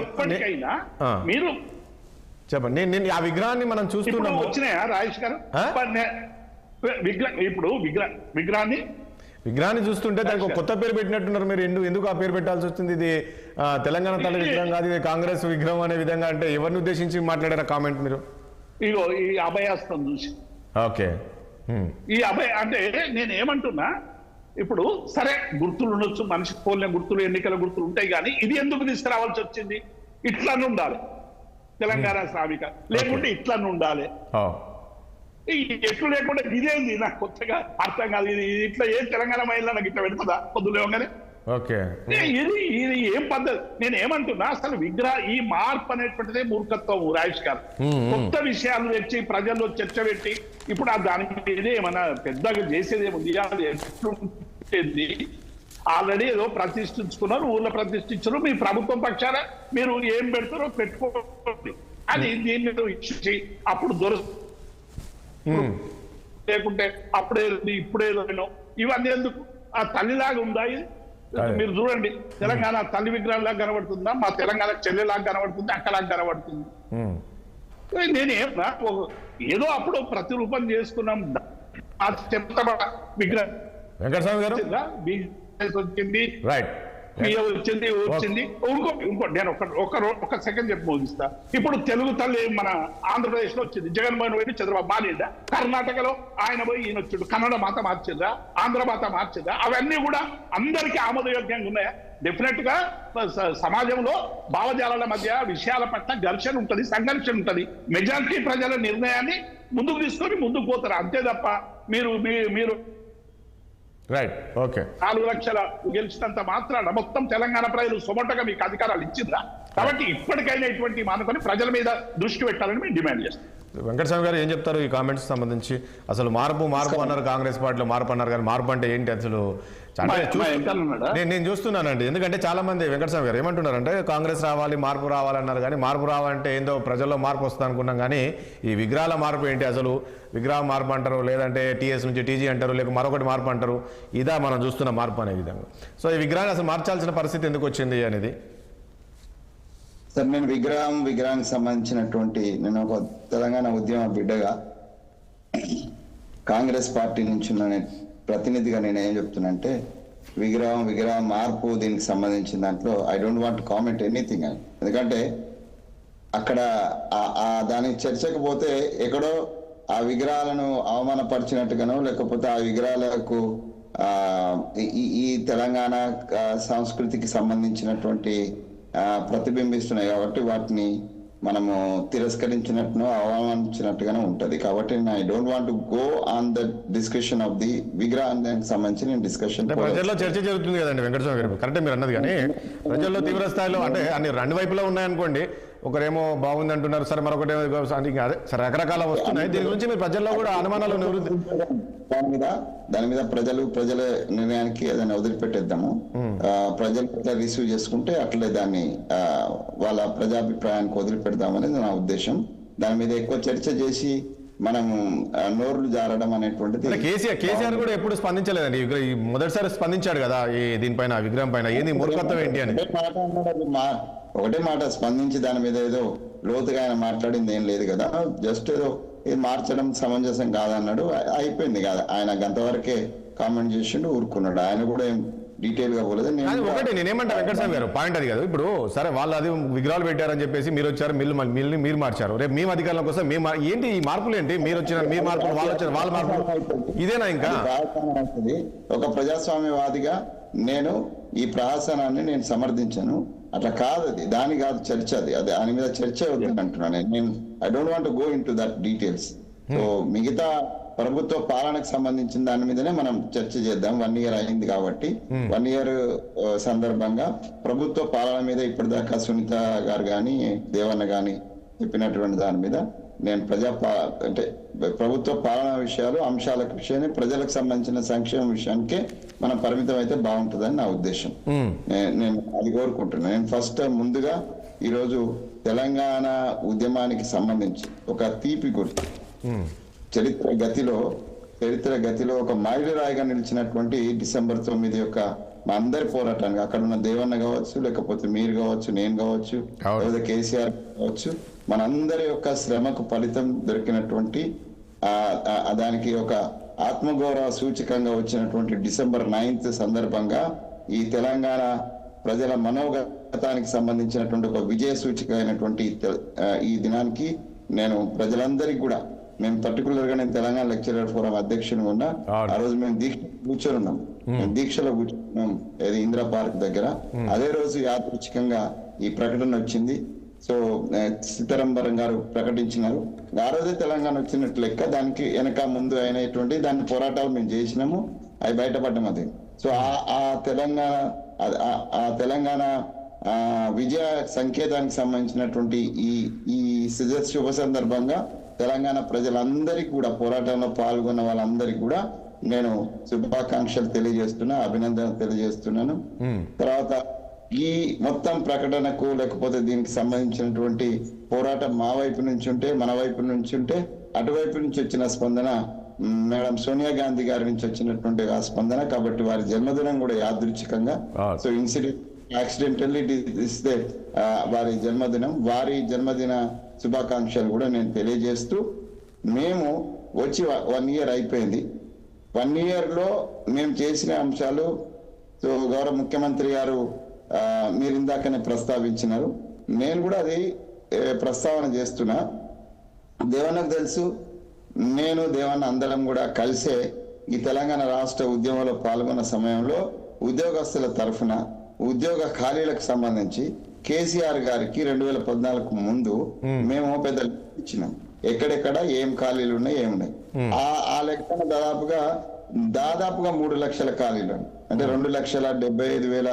ఇప్పటికైనా మీరు చెప్పండి, నేను ఆ విగ్రహాన్ని మనం చూస్తున్నాము. వచ్చినాయా రాజేష్ గారు? ఇప్పుడు విగ్రహాన్ని చూస్తుంటే దానికి కొత్త పేరు పెట్టినట్టున్నారు మీరు. ఎందుకు ఆ పేరు పెట్టాల్సి వచ్చింది? ఇది తెలంగాణ తల్లి విగ్రహం కాదు, ఇది కాంగ్రెస్ విగ్రహం అనే విధంగా, అంటే ఎవరిని ఉద్దేశించి మాట్లాడారా కామెంట్ మీరు? ఇగో ఈ అభయాస్తం చూసి. ఓకే, ఈ అంటే నేను ఏమంటున్నా, ఇప్పుడు సరే గుర్తులు ఉండొచ్చు, మనిషికి పోలిన గుర్తులు, ఎన్నికల గుర్తులు ఉంటాయి, కానీ ఇది ఎందుకు తీసుకురావాల్సి వచ్చింది? ఇట్లా ఉండాలి తెలంగాణ శ్రామిక, లేకుంటే ఇట్లా ఉండాలి. ఎట్లు లేకుండా ఇదేంది నాకు కొత్తగా అర్థం కాదు. ఇది ఇట్లా ఏ తెలంగాణ మహిళ నాకు ఇట్లా పెడుతుందా పొద్దులేవగానే? ఇది ఏం పద్ధతి? నేను ఏమంటున్నా, అసలు ఈ మార్పు అనేటువంటిదే మూర్ఖత్వం రాజేష్ గారు. కొత్త విషయాలు తెచ్చి ప్రజల్లో చర్చ పెట్టి ఇప్పుడు దాని మీద ఏమన్నా పెద్దగా చేసేది ఏముంది? ఆల్రెడీ ఏదో ప్రతిష్ఠించుకున్నారు, ఊర్లో ప్రతిష్ఠించారు. మీ ప్రభుత్వం పక్షాన మీరు ఏం పెడతారో పెట్టుకోండి, అది దీన్ని ఇచ్చి అప్పుడు లేకుంటే అప్పుడేదో ఇప్పుడేదో ఇవన్నీ ఎందుకు? ఆ తల్లిలాగా ఉందా ఇది? మీరు చూడండి, తెలంగాణ తల్లి విగ్రహంలాగా కనబడుతుందా? మా తెలంగాణ చెల్లెలాగా కనబడుతుంది, అక్కలాగా కనబడుతుంది. నేనేమన్నా ఏదో అప్పుడు ప్రతిరూపం చేసుకున్నాం విగ్రహం. వెంకటస్వామి గారు వచ్చింది, వచ్చింది ఇంకో నేను ఒక సెకండ్ చెప్పి ముగిస్తా. ఇప్పుడు తెలుగు తల్లి మన ఆంధ్రప్రదేశ్ లో వచ్చింది, జగన్మోహన్ రెడ్డి చంద్రబాబు మారిందా? కర్ణాటకలో ఆయన పోయి ఈయన వచ్చాడు, కన్నడ మాత మార్చిందా, ఆంధ్ర మాత మార్చిందా? అవన్నీ కూడా అందరికీ ఆమోదయోగ్యంగా ఉన్నాయా? డెఫినెట్ గా సమాజంలో భావజాలాల మధ్య విషయాల పట్ల ఘర్షణ ఉంటది, సంఘర్షణ ఉంటది. మెజారిటీ ప్రజల నిర్ణయాన్ని ముందుకు తీసుకొని ముందుకు పోతారు, అంతే తప్ప మీరు 4 లక్షల గెలిచినంత మాత్రాన మొత్తం తెలంగాణ ప్రజలు సొమటగా మీకు అధికారాలు ఇచ్చిందా? కాబట్టి ఇప్పటికైనా ఇటువంటి మానుకొని ప్రజల మీద దృష్టి పెట్టాలని మేము డిమాండ్ చేస్తాం. వెంకటస్వామి గారు ఏం చెప్తారు ఈ కామెంట్స్ సంబంధించి? అసలు మార్పు అన్నారు, కాంగ్రెస్ పార్టీలో మార్పు అన్నారు, కానీ మార్పు అంటే ఏంటి అసలు? నేను చూస్తున్నానండి, ఎందుకంటే చాలా మంది వెంకటస్వామి గారు ఏమంటున్నారంటే కాంగ్రెస్ రావాలి, మార్పు రావాలన్నారు, కానీ మార్పు రావాలంటే ఏందో ప్రజల్లో మార్పు వస్తుంది అనుకున్నాం, కానీ ఈ విగ్రహాల మార్పు ఏంటి అసలు? విగ్రహ మార్పు అంటారు, లేదంటే టీఎస్ నుంచి టీజీ అంటారు, లేక మరొకటి మార్పు అంటారు. ఇదా మనం చూస్తున్న మార్పు అనే విధంగా. సో ఈ విగ్రహాన్ని అసలు మార్చాల్సిన పరిస్థితి ఎందుకు వచ్చింది అనేది? సార్, నేను విగ్రహానికి సంబంధించినటువంటి నేను ఒక తెలంగాణ ఉద్యమ బిడ్డగా కాంగ్రెస్ పార్టీ నుంచి ప్రతినిధిగా నేను ఏం చెప్తున్నంటే, విగ్రహం మార్పు దీనికి సంబంధించిన దాంట్లో I don't want comment anything అని. ఎందుకంటే అక్కడ దానికి చర్చకు పోతే ఎక్కడో ఆ విగ్రహాలను అవమానపరిచినట్టుగానో, లేకపోతే ఆ విగ్రహాలకు ఈ తెలంగాణ సంస్కృతికి సంబంధించినటువంటి ప్రతిబింబిస్తున్నాయి కాబట్టి వాటిని మనము తిరస్కరించినట్టునో అవమానించినట్టుగానే ఉంటది. కాబట్టి I don't want go on the discussion of the విగ్రహానికి సంబంధించి నేను డిస్కషన్. ప్రజల్లో చర్చ జరుగుతుంది కదండి వెంకటస్వామి గారు, కరెక్టే మీరు అన్నది, కానీ ప్రజల్లో తీవ్ర స్థాయిలో అంటే అన్ని రెండు వైపులా ఉన్నాయనుకోండి. ఒకరేమో బాగుంది అంటున్నారు, సరే మరొకటి అదే సరే రకరకాల వస్తున్నాయి. దీని గురించి మీరు ప్రజల్లో కూడా అనుమానాలు నివృత్తి దాని మీద ప్రజల నిర్ణయానికి ఏదైనా వదిలిపెట్టేద్దాము. ప్రజలు ఎట్లా రిసీవ్ చేసుకుంటే అట్లే దాన్ని వాళ్ళ ప్రజాభిప్రాయానికి వదిలిపెడదామనేది నా ఉద్దేశం. దాని మీద ఎక్కువ చర్చ చేసి మనం నోర్లు జారడం అనేటువంటిది. కేసీఆర్ కూడా ఎప్పుడు స్పందించలేదండి, మొదటిసారి స్పందించాడు కదా దీనిపైన, విగ్రహం పైన. ఏంది మూర్ఖత్వం ఏంటి అని ఒకటే మాట స్పందించి దాని మీద ఏదో లోతుగా ఆయన మాట్లాడింది ఏం లేదు కదా, జస్ట్ ఏదో ఇది మార్చడం సమంజసం కాదన్నాడు, అయిపోయింది కదా. ఆయన గంతవరకే కామెంట్ చేసిండు, ఊరుకున్నాడు. ఆయన కూడా డీటెయిల్ గా పోలేదు. అది ఒకటి నేనేమంటా వెంకటస్వామి గారు, పాయింట్ అది కాదు. ఇప్పుడు సరే వాళ్ళు అది విగ్రహాలు పెట్టారని చెప్పేసి మీరు వచ్చారు, మిల్లు మీరు మార్చారు, రేపు మేము అధికారంలోకి వస్తే మేము ఏంటి ఈ మార్పులు ఏంటి? మీరు వచ్చిన మీ మార్పులు, వాళ్ళు వచ్చిన వాళ్ళ మార్పులు, ఇదేనా? ఇంకా ఒక ప్రజాస్వామ్యవాదిగా నేను ఈ ప్రహసనాన్ని నేను సమర్థించాను. అట్లా కాదు, అది దాని కాదు చర్చ, అది దాని మీద చర్చ వద్దని అంటున్నాను నేను. I don't want go in to that details. So మిగతా ప్రభుత్వ పాలనకు సంబంధించిన దాని మీదనే మనం చర్చ చేద్దాం. 1 year అయింది కాబట్టి 1 year సందర్భంగా ప్రభుత్వ పాలన మీద ఇప్పటిదాకా సునీత గారు కానీ దేవన్న కానీ చెప్పినటువంటి దాని మీద నేను అంటే ప్రభుత్వ పాలన విషయాలు అంశాలకు విషయాన్ని ప్రజలకు సంబంధించిన సంక్షేమ విషయానికే మనం పరిమితం అయితే బాగుంటుందని నా ఉద్దేశం. నేను అది కోరుకుంటున్నాను. నేను ఫస్ట్ ముందుగా ఈరోజు తెలంగాణ ఉద్యమానికి సంబంధించి ఒక తీపి గుర్తు, చరిత్ర గతిలో ఒక మైలురాయిగా నిలిచినటువంటి December 9 యొక్క మా అందరి పోరాటానికి, అక్కడ ఉన్న దేవన్న కావచ్చు, లేకపోతే మీరు కావచ్చు, నేను కావచ్చు, లేదా కేసీఆర్ కావచ్చు, మనందరి యొక్క శ్రమకు ఫలితం దొరికినటువంటి దానికి ఒక ఆత్మగౌరవ సూచకంగా వచ్చినటువంటి December 9 సందర్భంగా ఈ తెలంగాణ ప్రజల మనోగతానికి సంబంధించినటువంటి ఒక విజయ సూచిక అయినటువంటి ఈ దినానికి నేను ప్రజలందరికీ కూడా, మేము పర్టికులర్ గా నేను తెలంగాణ లెక్చరర్ ఫోరం అధ్యక్షునిగా ఉన్నా. ఆ రోజు మేము దీక్షలో కూర్చున్నాం ఏది ఇందిరా పార్క్ దగ్గర. అదే రోజు యాదృచ్ఛికంగా ఈ ప్రకటన వచ్చింది. సో సీతారాంబరం గారు ప్రకటించినారు. ఆ రోజే తెలంగాణ వచ్చినట్టు లెక్క. దానికి వెనక ముందు అయినటువంటి దాని పోరాటాలు మేము చేసినాము, అవి బయటపడ్డాం. అది సో ఆ తెలంగాణ విజయ సంకేతానికి సంబంధించినటువంటి ఈ శుభ సందర్భంగా తెలంగాణ ప్రజలందరికీ కూడా, పోరాటంలో పాల్గొన్న వాళ్ళందరికీ కూడా నేను శుభాకాంక్షలు తెలియజేస్తున్నా, అభినందనలు తెలియజేస్తున్నాను. తర్వాత ఈ మొత్తం ప్రకటనకు లేకపోతే దీనికి సంబంధించినటువంటి పోరాటం మా వైపు నుంచి ఉంటే, మన వైపు నుంచి ఉంటే, అటువైపు నుంచి వచ్చిన స్పందన మేడం సోనియా గాంధీ గారి నుంచి వచ్చినటువంటి ఆ స్పందన. కాబట్టి వారి జన్మదినం కూడా యాదృచ్ఛికంగా, సో యాక్సిడెంటల్లీ వారి జన్మదిన శుభాకాంక్షలు కూడా నేను తెలియజేస్తూ, మేము వచ్చి 1 year అయిపోయింది. 1 year లో మేము చేసిన అంశాలు, సో గౌరవ ముఖ్యమంత్రి గారు మీరు ఇందాకనే ప్రస్తావించినారు, నేను కూడా అది ప్రస్తావన చేస్తున్నా. దేవన్నకు తెలుసు, నేను దేవన్న అందరం కూడా కలిసే ఈ తెలంగాణ రాష్ట్ర ఉద్యమంలో పాల్గొన్న సమయంలో ఉద్యోగస్తుల తరఫున ఉద్యోగ ఖాళీలకు సంబంధించి కేసీఆర్ గారికి 2014 ముందు మేము పెద్ద ఇచ్చినాం, ఎక్కడెక్కడ ఏం ఖాళీలు ఉన్నాయి ఏమున్నాయి. ఆ లెక్కన దాదాపుగా 3 లక్షల ఖాళీలు, అంటే 2,75,000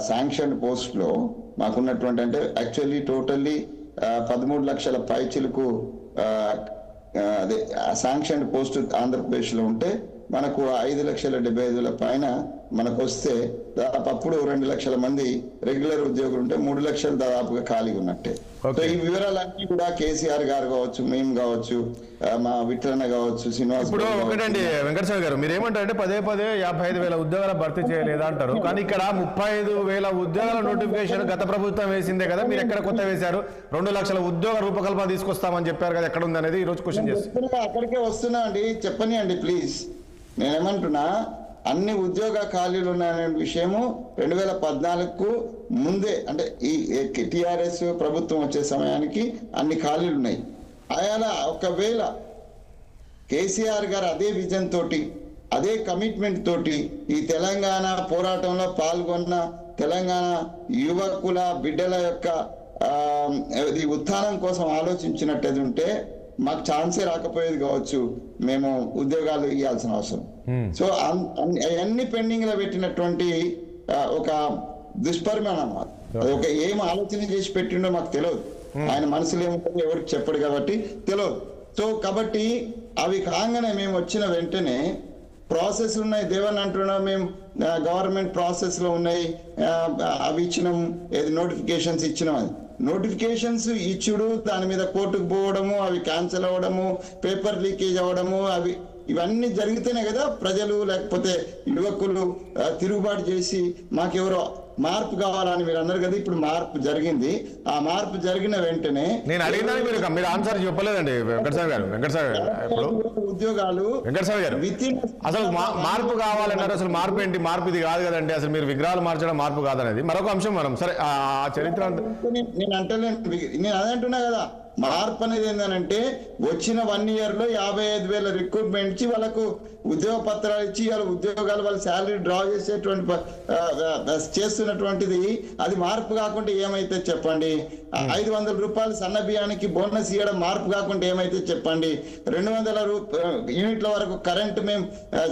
శాంక్షన్ పోస్ట్ లో మాకున్నటువంటి, అంటే యాక్చువల్లీ టోటల్లీ 13 లక్షల పైచిలకు అదే శాంక్షన్ పోస్ట్ ఆంధ్రప్రదేశ్ లో ఉంటే మనకు 5,75,000 పైన మనకు వస్తే దాదాపు అప్పుడు 2 లక్షల మంది రెగ్యులర్ ఉద్యోగులు ఉంటే 3 లక్షలు దాదాపుగా ఖాళీగా ఉన్నట్టే. సో ఈ వివరాలన్నీ కూడా కేసీఆర్ గారు కావచ్చు, మేము కావచ్చు, మా విఠలన్న కావచ్చు, శ్రీనివాస్. ఇప్పుడు ఒకటండి వెంకటస్వామి గారు, మీరు ఏమంటారంటే పదే 55,000 ఉద్యోగాల భర్తీ చేయలేదా అంటారు. కానీ ఇక్కడ 35,000 ఉద్యోగాల నోటిఫికేషన్ గత ప్రభుత్వం వేసిందే కదా, మీరు ఎక్కడ కొత్త వేశారు? 2 లక్షల ఉద్యోగ రూపకల్పన తీసుకొస్తామని చెప్పారు కదా, ఎక్కడ ఉంది అనేది ఈ రోజు క్వశ్చన్ చేస్తున్నా. అక్కడికే వస్తున్నా అండి, చెప్పని అండి ప్లీజ్. నేనేమంటున్నా, అన్ని ఉద్యోగ ఖాళీలు ఉన్నాయనే విషయము 2014కు ముందే, అంటే ఈ టిఆర్ఎస్ ప్రభుత్వం వచ్చే సమయానికి అన్ని ఖాళీలు ఉన్నాయి. అలా ఒకవేళ కేసీఆర్ గారు అదే విజన్ తోటి, అదే కమిట్మెంట్ తోటి ఈ తెలంగాణ పోరాటంలో పాల్గొన్న తెలంగాణ యువకుల బిడ్డల యొక్క ఉత్థానం కోసం ఆలోచించినట్టు ఉంటే మాకు ఛాన్సే రాకపోయేది కావచ్చు, మేము ఉద్యోగాలు ఇవ్వాల్సిన అవసరం. సో అన్ని పెండింగ్ లో పెట్టినటువంటి ఒక దుష్పరిమాణం, ఒక ఏం ఆలోచన చేసి పెట్టిండో మాకు తెలియదు. ఆయన మనసులో ఏముంటుందో ఎవరికి చెప్పడు కాబట్టి తెలియదు. సో కాబట్టి అవి కాగానే మేము వచ్చిన వెంటనే ప్రాసెస్ ఉన్నాయి, దేవన్ అంటున్నాం, మేము గవర్నమెంట్ ప్రాసెస్ లో ఉన్నాయి, అవి ఇచ్చినాం, ఏది నోటిఫికేషన్స్ ఇచ్చినాం. అది నోటిఫికేషన్స్ ఇచ్చుడు, దాని మీద కోర్టుకు పోవడము, అవి క్యాన్సిల్ అవ్వడము, పేపర్ లీకేజ్ అవ్వడము, ఇవన్నీ జరిగితేనే కదా ప్రజలు లేకపోతే యువకులు తిరుగుబాటు చేసి మాకెవరో మార్పు కావాలని మీరు అన్నారు కదా, ఇప్పుడు మార్పు జరిగింది. ఆ మార్పు జరిగిన వెంటనే నేను అడిగినా మీరు ఆన్సర్ చెప్పలేదండి వెంకటస్వామి గారు. ఇప్పుడు ఉద్యోగాలు వెంకటస్వామి గారు అసలు మార్పు కావాలన్నారు. అసలు మార్పు ఏంటి? మార్పు ఇది కాదు కదండి. అసలు మీరు విగ్రహాలు మార్చడం మార్పు కాదనేది మరొక అంశం. మనం సరే ఆ చరిత్ర నేను అదే అంటున్నా కదా, మార్పు అనేది ఏంటంటే వచ్చిన 1 year లో 55,000 రిక్రూట్మెంట్ ఇచ్చి వాళ్ళకు ఉద్యోగ పత్రాలు ఇచ్చి వాళ్ళ ఉద్యోగాలు వాళ్ళ శాలరీ డ్రా చేస్తున్నటువంటిది అది మార్పు కాకుండా ఏమైతే చెప్పండి. 500 రూపాయలు సన్న బియ్యానికి బోనస్ ఇవ్వడం మార్పు కాకుండా ఏమైతే చెప్పండి. 200 యూనిట్ల వరకు కరెంట్ మేము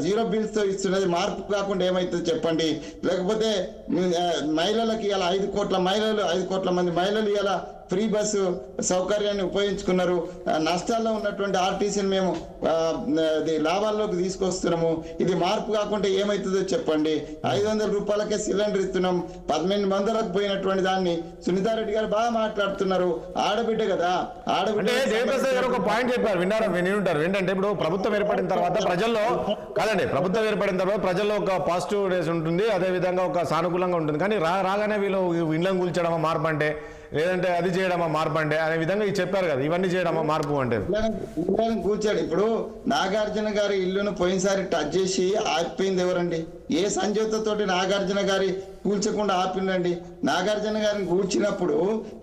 0 బిల్స్ తో ఇస్తున్నది మార్పు కాకుండా ఏమైతే చెప్పండి. లేకపోతే మహిళలకి ఇలా 5 కోట్ల మంది మహిళలు ఇలా ఫ్రీ బస్సు సౌకర్యాన్ని ఉపయోగించుకున్నారు. నష్టాల్లో ఉన్నటువంటి ఆర్టీసీని మేము లాభాల్లోకి తీసుకొస్తున్నాము. ఇది మార్పు కాకుండా ఏమైతుందో చెప్పండి. 500 రూపాయలకే సిలిండర్ ఇస్తున్నాం. 18 మందులకు పోయినటువంటి దాన్ని సునీతారెడ్డి గారు బాగా మాట్లాడుతున్నారు. ఆడబిడ్డ కదా, ఆడబిడ్డ ఒక పాయింట్ చెప్పారు, వింటారు. ఏంటంటే ఇప్పుడు ప్రభుత్వం ఏర్పడిన తర్వాత ప్రజల్లో ప్రజల్లో ఒక పాజిటివ్ డేస్ ఉంటుంది, అదే విధంగా ఒక సానుకూలంగా ఉంటుంది. కానీ రాగానే వీళ్ళు ఇండ్లను కూల్చడమా మార్పు అంటే, లేదంటే అది చేయడమా మార్పు అంటే అనే విధంగా చెప్పారు కదా. ఇవన్నీ చేయడమా మార్పు అంటే కూర్చాడు. ఇప్పుడు నాగార్జున గారి ఇల్లును పోయినసారి టచ్ చేసి ఆపిపోయింది ఎవరండి? ఏ సంజోతతోటి నాగార్జున గారి కూల్చకుండా ఆపిండండి? నాగార్జున గారిని కూల్చినప్పుడు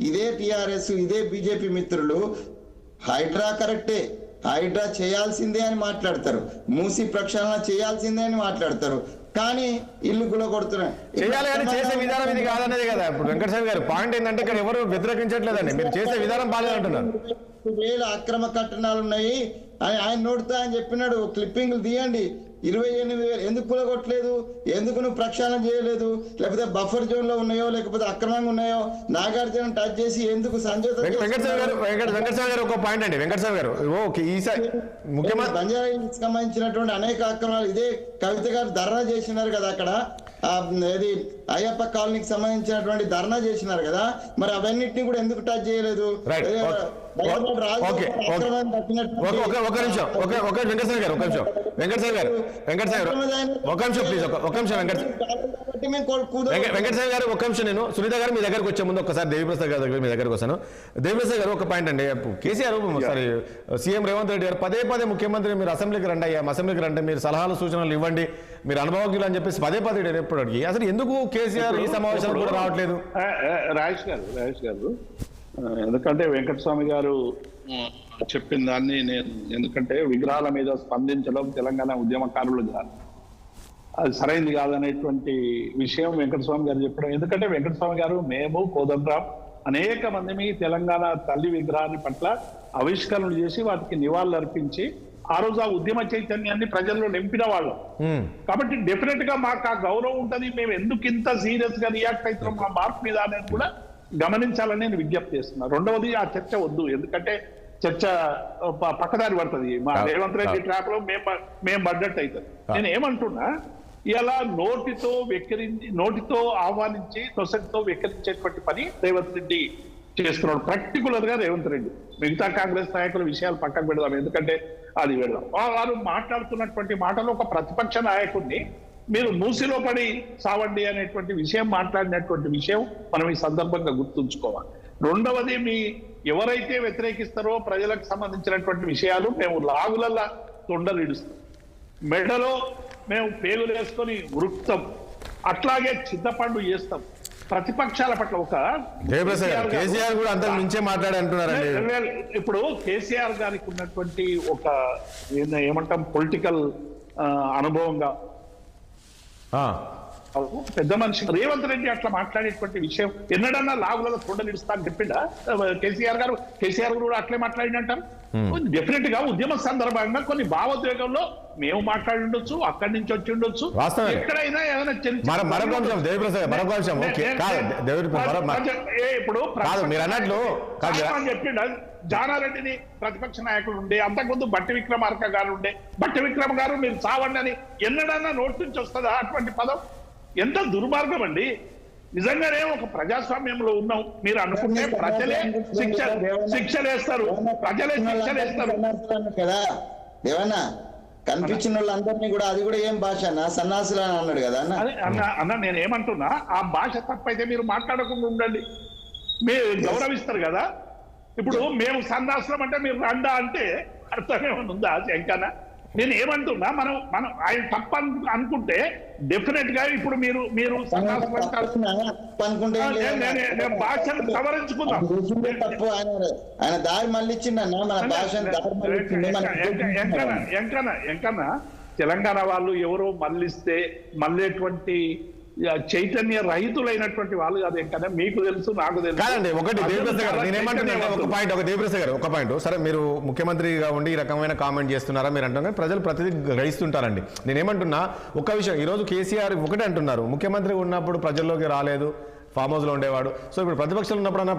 ఇదే టిఆర్ఎస్ ఇదే బీజేపీ మిత్రులు హైడ్రా కరెక్టే, హైడ్రా చేయాల్సిందే అని మాట్లాడతారు, మూసి ప్రక్షాళన చేయాల్సిందే అని మాట్లాడతారు. కానీ ఇల్లు గులగొడుతున్నాయి. చేయాలి కానీ చేసే విధానం ఇది కాదనేది కదా. ఇప్పుడు వెంకటస్వామి గారు పాయింట్ ఏంటంటే ఇక్కడ ఎవరు వ్యతిరేకించట్లేదండి, మీరు చేసే విధానం బాగాలేదంటున్నారు. 28,000 అక్రమ కట్టడాలు ఉన్నాయి అని ఆయన నోడుతా అని చెప్పినాడు. క్లిప్పింగ్లు తీయండి. 28,000 ఎందుకు కూలగొట్టలేదు? ఎందుకు నువ్వు ప్రక్షాళన చేయలేదు? లేకపోతే బఫర్ జోన్ లో ఉన్నాయో లేకపోతే అక్రమంగా ఉన్నాయో నాగార్జున టచ్ చేసి ఎందుకు సంజయ్ వెంకటస్వామి గారు ఒక పాయింట్ అండి. వెంకటస్వామి గారు ఈసారి ముఖ్యమంత్రి బంజారాకి సంబంధించినటువంటి అనేక అక్రమాలు ఇదే కవిత గారు ధర్నా చేసినారు కదా, అక్కడ ఏది అయ్యప్ప కాలనీకి సంబంధించినటువంటి ధర్నా చేసినారు కదా, మరి అవన్నిటిని కూడా ఎందుకు టచ్ చేయలేదు? వెంకటస్వామి గారు ఒక నిమిషం. నేను సునీత గారు మీ దగ్గరకు వచ్చే ముందు ఒకసారి దేవిప్రసాద్ గారి దగ్గర మీ దగ్గరకు వస్తాను. దేవిప్రసాద్ గారు ఒక పాయింట్ అండి. కేసీఆర్ సారీ సీఎం రేవంత్ రెడ్డి గారు పదే ముఖ్యమంత్రి మీరు అసెంబ్లీకి రండి అయ్యా, అసెంబ్లీకి రండి, మీరు సలహాలు సూచనలు ఇవ్వండి, మీరు అనుభవజ్ఞులు అని చెప్పేసి పదే ఎప్పుడు అడిగి అసలు ఎందుకు కేసీఆర్ ఈ సమావేశాలు కూడా రావట్లేదు? రాజేష్ గారు ఎందుకంటే వెంకటస్వామి గారు చెప్పిన దాన్ని నేను ఎందుకంటే విగ్రహాల మీద స్పందించడం తెలంగాణ ఉద్యమకారులు కాదు, అది సరైనది కాదనేటువంటి విషయం వెంకటస్వామి గారు చెప్పడం. ఎందుకంటే వెంకటస్వామి గారు మేము కోదండరాం అనేక మంది తెలంగాణ తల్లి విగ్రహాన్ని పట్ల ఆవిష్కరణలు చేసి వాటికి నివాళులు అర్పించి ఆ రోజు ఆ ఉద్యమ చైతన్యాన్ని ప్రజల్లో నింపిన వాళ్ళం. కాబట్టి డెఫినెట్ గా మాకు ఆ గౌరవం ఉంటుంది. మేము ఎందుకు ఇంత సీరియస్ గా రియాక్ట్ అవుతున్నాం మా మార్పు మీద అనేది కూడా గమనించాలని నేను విజ్ఞప్తి చేస్తున్నా. రెండవది ఆ చర్చ వద్దు, ఎందుకంటే చర్చ పక్కదారి పడుతుంది. మా రేవంత్ రెడ్డి ట్రాప్ లో మేము పడ్డట్టు అవుతుంది. నేను ఏమంటున్నా, ఇలా నోటితో ఆహ్వానించి తొసటితో వెక్కిరించేటువంటి పని రేవంత్ రెడ్డి చేస్తున్నాడు. పర్టికులర్ గా రేవంత్ రెడ్డి. మిగతా కాంగ్రెస్ నాయకుల విషయాలు పక్కకు పెడదాం, ఎందుకంటే అది పెడదాం. వారు మాట్లాడుతున్నటువంటి మాటలు ఒక ప్రతిపక్ష నాయకుడిని మీరు మూసిలో పడి సావండి అనేటువంటి విషయం మాట్లాడినటువంటి విషయం మనం ఈ సందర్భంగా గుర్తుంచుకోవాలి. రెండవది, ఎవరైతే వ్యతిరేకిస్తారో ప్రజలకు సంబంధించినటువంటి విషయాలు మేము లాగులల్లా తొండలు ఇడుస్తాం, మెడలో మేము పేగులు వేసుకొని ఉరుకుతాం, అట్లాగే చింతపండు చేస్తాం. ప్రతిపక్షాల పట్ల ఒక కేసీఆర్ కూడా అంతకు మించే మాట్లాడంటున్నారండి. ఇప్పుడు కేసీఆర్ గారికి ఉన్నటువంటి ఒక ఏమంటాం పొలిటికల్ అనుభవంగా పెద్ద మనిషి రేవంత్ రెడ్డి అట్లా మాట్లాడేటువంటి విషయం ఎన్నడన్నా లాగులలో తొండలిడుస్తా అని చెప్పిండా కేసీఆర్ గారు? కేసీఆర్ కూడా అట్లే మాట్లాడినంటారు. డెఫినెట్ గా ఉద్యమ సందర్భంగా కొన్ని భావోద్వేగంలో మేము మాట్లాడి ఉండొచ్చు, అక్కడి నుంచి వచ్చి ఉండొచ్చు, ఎక్కడైనా ఏదైనా చెప్పిండ. జానారెడ్డిని ప్రతిపక్ష నాయకుడు ఉండే, అంతకుముందు బట్టి విక్రమార్క గారు ఉండే, బట్టి విక్రమ గారు మీరు చావండి అని ఎన్నడన్నా నోటి నుంచి వస్తుందా అటువంటి పదం? ఎంత దుర్మార్గం అండి. నిజంగానే ఒక ప్రజాస్వామ్యంలో ఉన్నాం. మీరు అనుకుంటే ప్రజలే శిక్షలేస్తారు, ప్రజలే శిక్షలేస్తారు కదా. దేవన్నా కనిపించిన వాళ్ళందరినీ కూడా అది కూడా ఏం భాష అన్న సన్నాసులు అని అన్నాడు కదా అన్న. అదే అన్న నేను ఏమంటున్నా, ఆ భాష తప్పైతే మీరు మాట్లాడకుండా ఉండండి, మీరు గౌరవిస్తారు కదా. ఇప్పుడు మేము సన్నాసులం అంటే మీరు రండా అంటే అర్థమేమన్నా ఉందా శంకన్న? నేను ఏమంటున్నా, మనం ఆయన తప్ప అనుకుంటే డెఫినెట్ గా ఇప్పుడు మీరు భాషను సవరించుకుందాం. తప్పు ఆయన దారి మళ్ళిచ్చిండన్న మన భాషను ఎంకన్నా తెలంగాణ వాళ్ళు ఎవరో మళ్ళిస్తే మళ్ళేటువంటి చైతన్య రహితులైనటువంటి వాళ్ళు కాదు ఎంకన్నా. మీకు తెలుసు, నాకు తెలుసు. కాదండి, ఒకటి దేవిప్రసాద్ గారు నేనేమంటున్నా ఒక పాయింట్ సరే, మీరు ముఖ్యమంత్రిగా ఉండి ఈ రకమైన కామెంట్ చేస్తున్నారా మీరు అంటాం, కానీ ప్రజలు ప్రతిదీ గ్రహిస్తుంటారండి. నేనేమంటున్నా ఒక్క విషయం, ఈరోజు కేసీఆర్ ఒకటే అంటున్నారు, ముఖ్యమంత్రి ఉన్నప్పుడు ప్రజల్లోకి రాలేదు, ఫామ్ హౌస్ లో ఉండేవాడు. సో ఇప్పుడు ప్రతిపక్షాలు ఉన్నప్పుడన్నా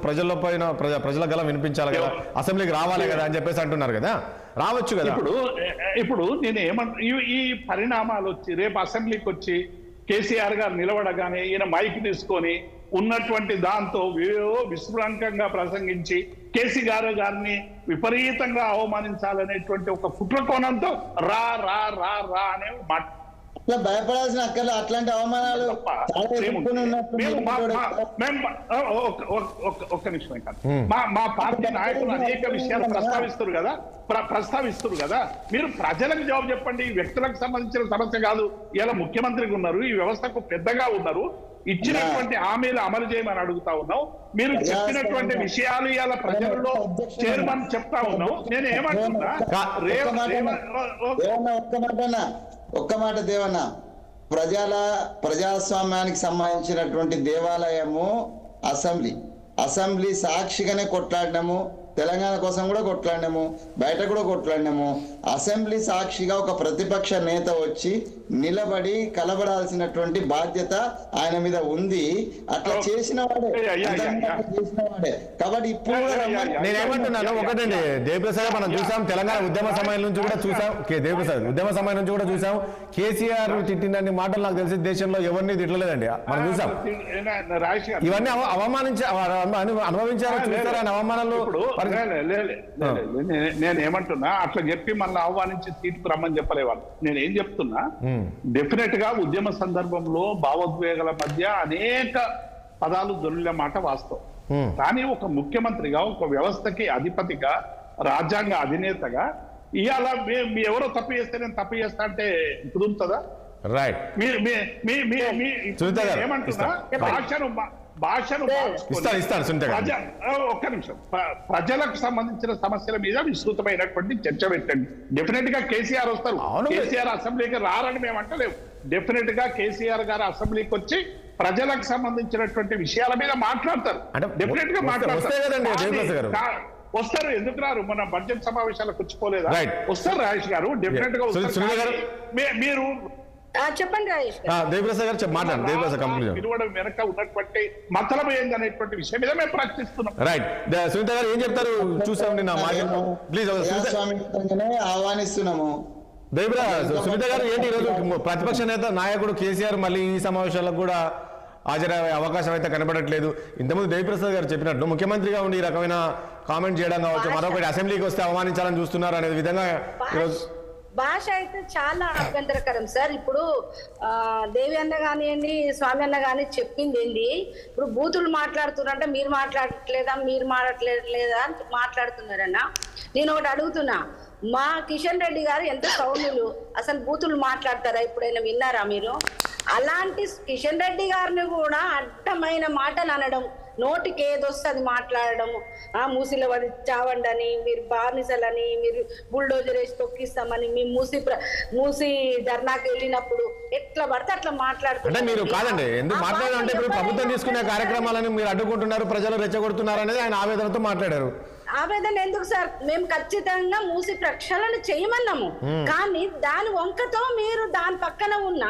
ప్రజల పైన ప్రజల గల వినిపించాలి కదా, అసెంబ్లీకి రావాలి కదా అని చెప్పేసి అంటున్నారు కదా, రావచ్చు కదా. ఇప్పుడు నేను ఈ పరిణామాలు వచ్చి రేపు అసెంబ్లీకి వచ్చి కేసీఆర్ గారు నిలబడగానే ఈయన మైక్ తీసుకొని ఉన్నటువంటి దాంతో విస్ఫురంకంగా ప్రసంగించి కేసీఆర్ గారిని విపరీతంగా అవమానించాలనేటువంటి ఒక కుట్ర కోణంతో రా రా రా రా అనే మాట. భయపడాల్సిన అక్కర్లో అట్లాంటి అవమానాలు ఒక్క నిమిషం కాదు, మా పార్టీ నాయకులు అనేక విషయాలు ప్రస్తావిస్తారు కదా, మీరు ప్రజలకు జవాబు చెప్పండి. వ్యక్తులకు సంబంధించిన సమస్య కాదు. ఇలా ముఖ్యమంత్రికి ఉన్నారు, ఈ వ్యవస్థకు పెద్దగా ఉన్నారు, ఇచ్చినటువంటి హామీలు అమలు చేయమని అడుగుతా ఉన్నాం. మీరు చెప్పినటువంటి విషయాలు ఇలా ప్రజల్లో చేరమని చెప్తా ఉన్నాం. నేను ఏమంటున్నా, ఒక్క మాట దేవన్న, ప్రజాస్వామ్యానికి సంబంధించినటువంటి దేవాలయము అసెంబ్లీ సాక్షిగానే కొట్లాడినాము, తెలంగాణ కోసం కూడా కొట్లాడినాము, బయట కూడా కొట్లాడినాము. అసెంబ్లీ సాక్షిగా ఒక ప్రతిపక్ష నేత వచ్చి నిలబడి కలబడాల్సినటువంటి బాధ్యత ఆయన మీద ఉంది. అట్లా చేసిన వాడే కాబట్టి ఇప్పుడు నేనేమంటున్నాను ఒకటండి దేవిప్రసాద్, మనం చూసాం తెలంగాణ ఉద్యమ సమయం నుంచి కూడా చూసాం, దేవిప్రసాద్ ఉద్యమ సమయం నుంచి కూడా చూసాం, కేసీఆర్ తిట్టినన్ని మాటలు నాకు తెలిసి దేశంలో ఎవరిని తిట్టలేదండి, మనం చూసాం. ఇవన్నీ అనుభవించారు, చూసారా అవమానాలు. నేనేమంటున్నా, అట్లా చెప్పి మళ్ళీ ఆహ్వానించి సీటుకు రమ్మని చెప్పలేవాళ్ళు. నేనేం చెప్తున్నా, డెఫినెట్ గా ఉద్యమ సందర్భంలో భావోద్వేగాల మధ్య అనేక పదాలు దొరికిన మాట వాస్తవం. కానీ ఒక ముఖ్యమంత్రిగా, ఒక వ్యవస్థకి అధిపతిగా, రాజ్యాంగ అధినేతగా ఇవాళ మీ ఎవరో తప్పు చేస్తే నేను తప్పు చేస్తా అంటే కుదురుతుందా? రైట్, ఏమంటున్నా, భాషను ఒక్క నిమిషం, ప్రజలకు సంబంధించిన సమస్యల మీద విస్తృతమైనటువంటి చర్చ పెట్టండి. డెఫినెట్ గా కేసీఆర్ వస్తారు. కేసీఆర్ అసెంబ్లీకి రారని మేము అంటలేము. డెఫినెట్ గా కేసీఆర్ గారు అసెంబ్లీకి వచ్చి ప్రజలకు సంబంధించినటువంటి విషయాల మీద మాట్లాడతారు. డెఫినెట్ గా మాట్లాడతారు. వస్తారు, ఎందుకు రారు? మన బడ్జెట్ సమావేశాలకు వచ్చిపోలేదా? వస్తారు రాజేష్ గారు, డెఫినెట్ గా వస్తారు. మీరు చెప్పండి రాజేష్ దేవిప్రసాద్ గారు మాట్లాడండి. దేవిప్రసాద్ పిలవడం వెనక ఉన్నటువంటి మతలం ఏందనేటువంటి విషయం మీద మేము ప్రశ్నిస్తున్నాం. రైట్, సునీత గారు ఏం చెప్తారు? చూసాం నిన్న ప్లీజ్ ఆహ్వానిస్తున్నాము. సునీత గారు ఏంటి ఈరోజు ప్రతిపక్ష నేత నాయకుడు కేసీఆర్ మళ్ళీ ఈ సమావేశాలకు కూడా హాజరయ్యే అవకాశం అయితే కనబడట్లేదు. ఇంతకుముందు దేవిప్రసాద్ గారు చెప్పినట్టు ముఖ్యమంత్రిగా ఉండి ఈ రకమైన కామెంట్ చేయడం కావచ్చు, మరొకటి అసెంబ్లీకి వస్తే అవమానించాలని చూస్తున్నారు అనే విధంగా ఈరోజు భాష అయితే చాలా అభ్యంతరకరం సార్. ఇప్పుడు దేవి అన్న కానివ్వండి, స్వామి అన్న కానీ చెప్పింది ఏంటి, ఇప్పుడు బూతులు మాట్లాడుతున్నారంటే మీరు మాట్లాడట్లేదా అని మాట్లాడుతున్నారన్న. నేను ఒకటి అడుగుతున్నా, మా కిషన్ రెడ్డి గారు ఎంత సౌమ్యులు, అసలు బూతులు మాట్లాడతారా? ఎప్పుడైనా విన్నారా మీరు? అలాంటి కిషన్ రెడ్డి గారిని కూడా అడ్డమైన మాటలు అనడం, నోటికి ఏదొస్తే అది మాట్లాడడం, మూసిలో అది చావండని, మీరు బానిసలని, మీరు బుల్డోజర్ వేసి తొక్కిస్తామని, మీ మూసి ధర్నాకి వెళ్ళినప్పుడు ఎట్లా పడితే అట్లా మాట్లాడుతున్నారు. మీరు కాదండి, ఎందుకు మాట్లాడాలంటే ఇప్పుడు ప్రభుత్వం తీసుకునే కార్యక్రమాలను మీరు అడ్డుకుంటున్నారు, ప్రజలు రెచ్చగొడుతున్నారు అనేది ఆయన ఆవేదనతో మాట్లాడారు. ఆవేదన ఎందుకు సార్? మేము ఖచ్చితంగా మూసి ప్రక్షాళన చేయమన్నాము, కానీ దాని వంకతో మీరు దాని పక్కన ఉన్న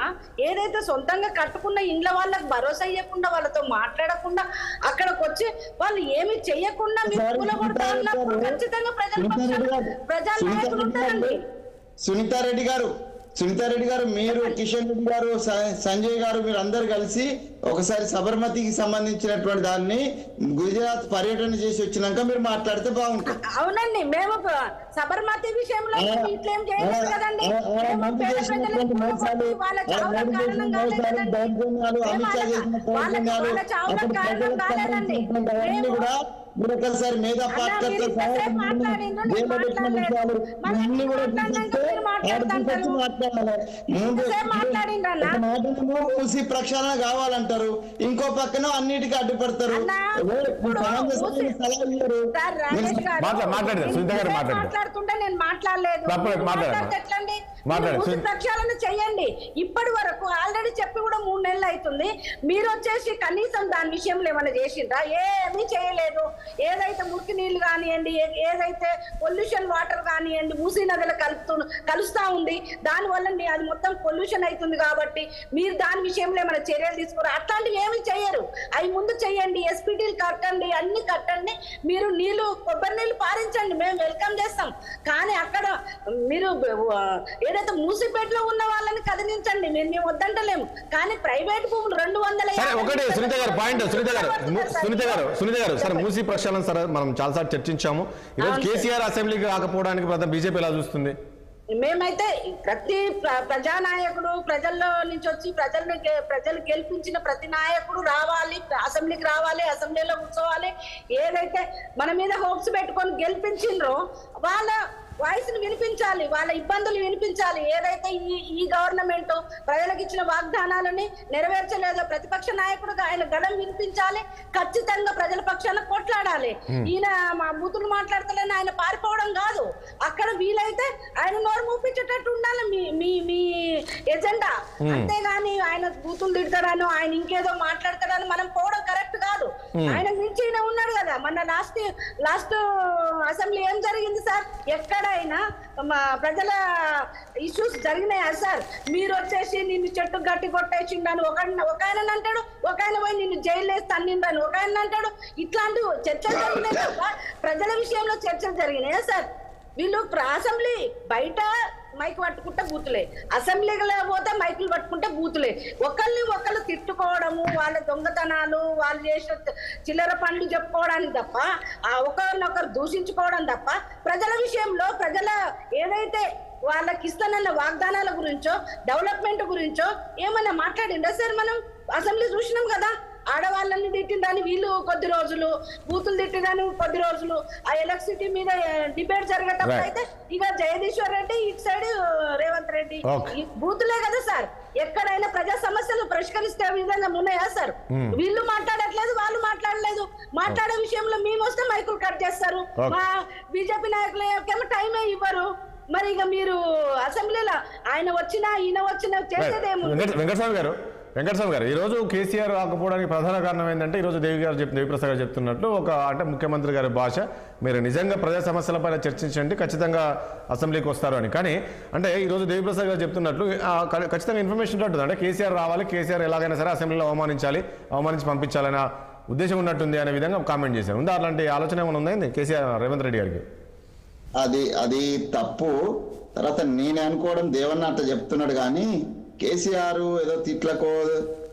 ఏదైతే సొంతంగా కట్టుకున్న ఇండ్ల వాళ్ళకి భరోసా ఇవ్వకుండా, వాళ్ళతో మాట్లాడకుండా, అక్కడికి వచ్చి వాళ్ళు ఏమి చెయ్యకుండా మీరు కూలగొడతా ఉన్నప్పుడు ఖచ్చితంగా ప్రజా నాయకులు ఉంటారండి. సునీతారెడ్డి గారు సునీతారెడ్డి గారు, మీరు కిషన్ రెడ్డి గారు, సంజయ్ గారు, మీరు అందరు కలిసి ఒకసారి సబర్మతికి సంబంధించినటువంటి దాన్ని గుజరాత్ పర్యటన చేసి వచ్చినాక మీరు మాట్లాడితే బాగుంటుంది. అవునండి, మేము సబర్మతి విషయంలో ఇట్లేం చేయలేదు కదండి. అమిత్ షా చేసిన దౌర్జన్యాలు, అవన్నీ కూడా మీరు ఒకసారి మేధా పాత్రతో మూసి ప్రక్షాళన కావాలంటారు, ఇంకో పక్కన అన్నిటికీ అడ్డుపడతారు. మాట్లాడుతుంటే నేను మాట్లాడలేదు, ప్రక్షాళన చెయ్యండి. ఇప్పటి వరకు ఆల్రెడీ చెప్పి కూడా 3 నెలలు అవుతుంది. మీరు వచ్చేసి కనీసం దాని విషయంలో ఏమైనా చేసిండ్రా? ఏమీ చేయలేదు. ఏదైతే మురికి నీళ్లు కానివ్వండి, ఏదైతే పొల్యూషన్ వాటర్ కానివ్వండి, మూసీ నదిలో కలుస్తా ఉంది, దానివల్ల అది మొత్తం పొల్యూషన్ అవుతుంది. కాబట్టి మీరు దాని విషయంలో ఏమైనా చర్యలు తీసుకోరు. అట్లాంటివి ఏమి చేయరు. అవి ముందు చెయ్యండి, ఎస్పీటీలు కట్టండి, అన్ని కట్టండి. మీరు నీళ్లు, కొబ్బరి నీళ్లు పారించండి, మేము వెల్కమ్ చేస్తాం. కానీ అక్కడ మీరు ఏదైతే మూసిపేటలో ఉన్న వాళ్ళని కదిలించండి, మేము వద్దంటలేము. కానీ ప్రైవేట్ భూములు 200 ఒకటి సునీత గారు పాయింట్, సునీత గారు సార్ మూసీ ప్రక్షాళన సార్ మనం చాలాసార్లు చర్చించాము. ఈరోజు కేసీఆర్ అసెంబ్లీకి రాకపోవడానికి బీజేపీ ఎలా చూస్తుంది? మేమైతే ప్రతి ప్రజానాయకుడు ప్రజల్లో నుంచి వచ్చి ప్రజలు గెలిపించిన ప్రతి నాయకుడు రావాలి, అసెంబ్లీకి రావాలి, అసెంబ్లీలో కూర్చోవాలి. ఏదైతే మన మీద హోప్స్ పెట్టుకొని గెలిపించిండ్రో వాళ్ళ వాయిస్ ని వినిపించాలి, వాళ్ళ ఇబ్బందులు వినిపించాలి. ఏదైతే ఈ గవర్నమెంట్ ప్రజలకు ఇచ్చిన వాగ్దానాలని నెరవేర్చలేదో ప్రతిపక్ష నాయకుడుగా ఆయన గడం వినిపించాలి. ఖచ్చితంగా ప్రజల పక్షాన కొట్లాడాలి. ఈయన మా బూతులు మాట్లాడతలేని ఆయన పారిపోవడం కాదు, అక్కడ వీలైతే ఆయన నోరు మూపించేటట్టు ఉండాలి మీ ఎజెండా. అంతేగాని ఆయన బూతులు తిడతారనో ఆయన ఇంకేదో మాట్లాడతారని మనం పోవడం కరెక్ట్ కాదు. ఆయన మించి ఈయన ఉన్నాడు కదా. మన లాస్ట్ అసెంబ్లీ ఏం జరిగింది సార్? ఎక్కడైనా ప్రజల ఇష్యూస్ జరిగినాయా సార్? మీరు వచ్చేసి నిన్ను చెట్టు గట్టి కొట్టేసిండని ఒక ఆయన అంటాడు, ఒక ఆయన పోయి నిన్ను జైలు వేసి తన్నిండని ఒక ఆయన అంటాడు. ఇట్లాంటి చర్చలు జరిగినాయి తప్ప ప్రజల విషయంలో చర్చలు జరిగినాయా సార్? వీళ్ళు అసెంబ్లీ బయట మైక్ పట్టుకుంటే బూతులే, అసెంబ్లీలో పోతే మైకులు పట్టుకుంటే బూతులే. ఒకళ్ళు తిట్టుకోవడము, వాళ్ళ దొంగతనాలు, వాళ్ళు చేసిన చిల్లర పనులు చెప్పుకోవడానికి తప్ప, ఆ ఒకరినొకరు దూషించుకోవడం తప్ప ప్రజల విషయంలో ప్రజల ఏదైతే వాళ్ళకి ఇస్తానన్న వాగ్దానాల గురించో డెవలప్మెంట్ గురించో ఏమన్నా మాట్లాడిందా సార్? మనం అసెంబ్లీ చూసినాం కదా. ఆడవాళ్ళని తిట్టిందని వీళ్ళు కొద్ది రోజులు, బూతులు తిట్టిందని కొద్ది రోజులు, ఆ ఎలక్ట్రిసిటీ మీద డిబేట్ జరిగేటప్పుడు అయితే ఇక జగదీశ్వర్ రెడ్డి, ఇటు సైడ్ రేవంత్ రెడ్డి, బూతులే కదా సార్. ఎక్కడైనా ప్రజా సమస్యలు పరిష్కరిస్తే విధంగా ఉన్నాయా సార్? వీళ్ళు మాట్లాడట్లేదు, వాళ్ళు మాట్లాడలేదు. మాట్లాడే విషయంలో మేము వస్తే మైకులు కట్ చేస్తారు. మా బీజేపీ నాయకులకేమో టైమే ఇవ్వరు. మరి ఇక మీరు అసెంబ్లీలో ఆయన వచ్చినా ఈయన వచ్చినా చేసేదేమో. వెంకటస్వామి గారు, ఈరోజు కేసీఆర్ రాకపోవడానికి ప్రధాన కారణం ఏంటంటే ఈరోజు దేవిప్రసాద్ గారు చెప్తున్నట్లు అంటే ముఖ్యమంత్రి గారి భాష, మీరు నిజంగా ప్రజా సమస్యలపైన చర్చించండి, ఖచ్చితంగా అసెంబ్లీకి వస్తారు అని. కానీ అంటే ఈరోజు దేవిప్రసాద్ గారు చెప్తున్నట్లు ఖచ్చితంగా ఇన్ఫర్మేషన్ ఉంటుంది. అంటే కేసీఆర్ రావాలి, కేసీఆర్ ఎలాగైనా సరే అసెంబ్లీలో అవమానించి పంపించాలనే ఉద్దేశం ఉన్నట్టుంది అనే విధంగా కామెంట్ చేశారు. ఉందా అలాంటి ఆలోచన ఏమైనా ఉందా కేసీఆర్ రేవంత్ రెడ్డి గారికి? అది తప్పు. తర్వాత నేను అనుకోవడం దేవన్న అట్లా చెప్తున్నాడు, కానీ కేసీఆర్ ఏదో తిట్లకో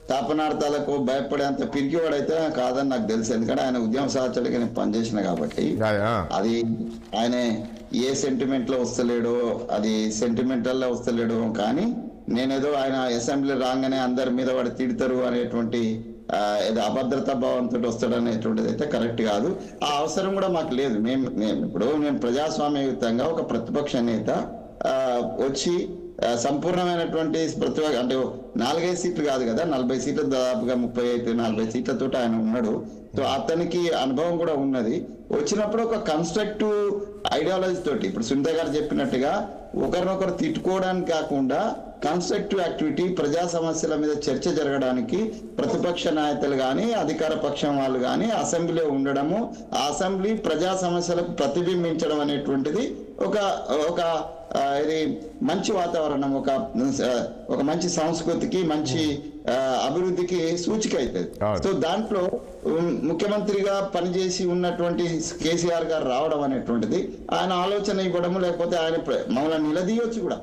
తాపనార్థాలకు భయపడేంత పిరికివాడైతే కాదని నాకు తెలుసు. ఎందుకంటే ఆయన ఉద్యమ సహచరుడిగా నేను పనిచేసిన కాబట్టి. అది ఆయన ఏ సెంటిమెంట్ లో వస్తలేడో, అది సెంటిమెంటల్లో వస్తలేడు. కానీ నేనేదో ఆయన అసెంబ్లీ రాగానే అందరి మీద వాడు తిడతారు అనేటువంటి ఏదో అభద్రతా భావంతో వస్తాడు అనేటువంటిది అయితే కరెక్ట్ కాదు. ఆ అవసరం కూడా మాకు లేదు. మేము ప్రజాస్వామ్యయుతంగా ఒక ప్రతిపక్ష నేత వచ్చి సంపూర్ణమైనటువంటి అంటే 4-5 సీట్లు కాదు కదా, 40 సీట్లు, దాదాపుగా 35-40 సీట్లతో ఆయన ఉన్నాడు. సో అతనికి అనుభవం కూడా ఉన్నది. వచ్చినప్పుడు ఒక కన్స్ట్రక్టివ్ ఐడియాలజీ తోటి, ఇప్పుడు సునీత గారు చెప్పినట్టుగా ఒకరినొకరు తిట్టుకోవడానికి కాకుండా కన్స్ట్రక్టివ్ యాక్టివిటీ, ప్రజా సమస్యల మీద చర్చ జరగడానికి ప్రతిపక్ష నాయకులు కానీ అధికార పక్షం వాళ్ళు కానీ అసెంబ్లీలో ఉండడము, ఆ అసెంబ్లీ ప్రజా సమస్యలకు ప్రతిబింబించడం అనేటువంటిది ఒక ఇది మంచి వాతావరణం, ఒక మంచి సంస్కృతికి, మంచి అభివృద్ధికి సూచిక అవుతుంది. సో దాంట్లో ముఖ్యమంత్రిగా పనిచేసి ఉన్నటువంటి కేసీఆర్ గారు రావడం అనేటువంటిది ఆయన ఆలోచన ఇవ్వడము, లేకపోతే ఆయన మమ్మల్ని నిలదీయొచ్చు కూడా.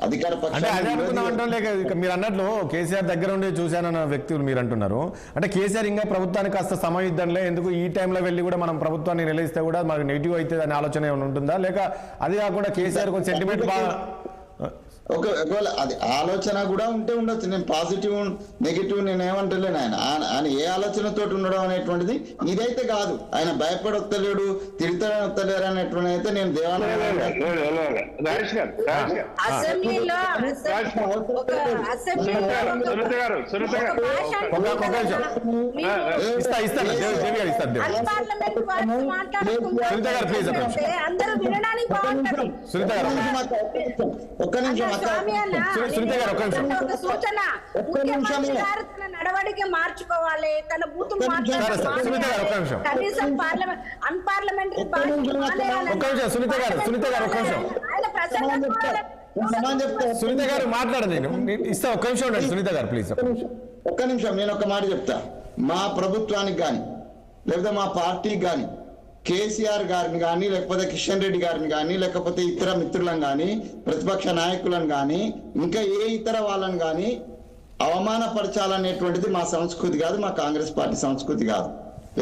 అధికార అంటే అదే అనుకున్నాం పక్షాన్ని అంటాం. లేక ఇక మీరు అన్నట్లు కేసీఆర్ దగ్గర ఉండి చూశానన్న వ్యక్తులు మీరు అంటున్నారు. అంటే కేసీఆర్ ఇంకా ప్రభుత్వానికి కాస్త సమయుద్ధంలో ఎందుకు ఈ టైంలో వెళ్ళి కూడా మనం ప్రభుత్వాన్ని నిలదీస్తే కూడా మనకు నెగిటివ్ అవుతుంది అనే ఆలోచన ఏమైనా ఉంటుందా? లేక అది కాకుండా కేసీఆర్ కొంచెం సెంటిమెంట్ బాగా ఒకవేళ అది ఆలోచన కూడా ఉంటే ఉండొచ్చు. నేను పాజిటివ్ నెగిటివ్ నేను ఏమంటలేను. ఆయన ఏ ఆలోచనతో ఉండడం అనేటువంటిది ఇదైతే కాదు. ఆయన భయపడొత్తలేడు, తిడతాడని వస్తలేరు అనేటువంటి అయితే నేను దేవాలయం రాజేష్ గారు అసెంబ్లీలో ఇస్తాను అందరూ వినడానికి బాగుంటది. సునీత గారు ఒక్క నిమిషం సునీత గారు ఒక్క నిమిషం. ఒక సూచన, ముఖ్యమంత్రి గారు తన నడవడిక మార్చుకోవాలి, తన బూతులు కనీసం అన్పార్లమెంటరీ ఒక్క నిమిషం సునీత గారు ఒక్క నిమిషం. ఆయన ప్రసంగం సునీత గారు మాట్లాడండి, ఇస్తా. ఒక్క నిమిషం ఉండండి సునీత గారు ప్లీజ్. ఒక్క నిమిషం నేను ఒక మాట చెప్తా. మా ప్రభుత్వానికి కానీ లేకపోతే మా పార్టీకి కానీ కేసీఆర్ గారిని కానీ లేకపోతే కిషన్ రెడ్డి గారిని కానీ లేకపోతే ఇతర మిత్రులను కానీ ప్రతిపక్ష నాయకులను కానీ ఇంకా ఏ ఇతర వాళ్ళని కానీ అవమానపరచాలనేటువంటిది మా సంస్కృతి కాదు, మా కాంగ్రెస్ పార్టీ సంస్కృతి కాదు.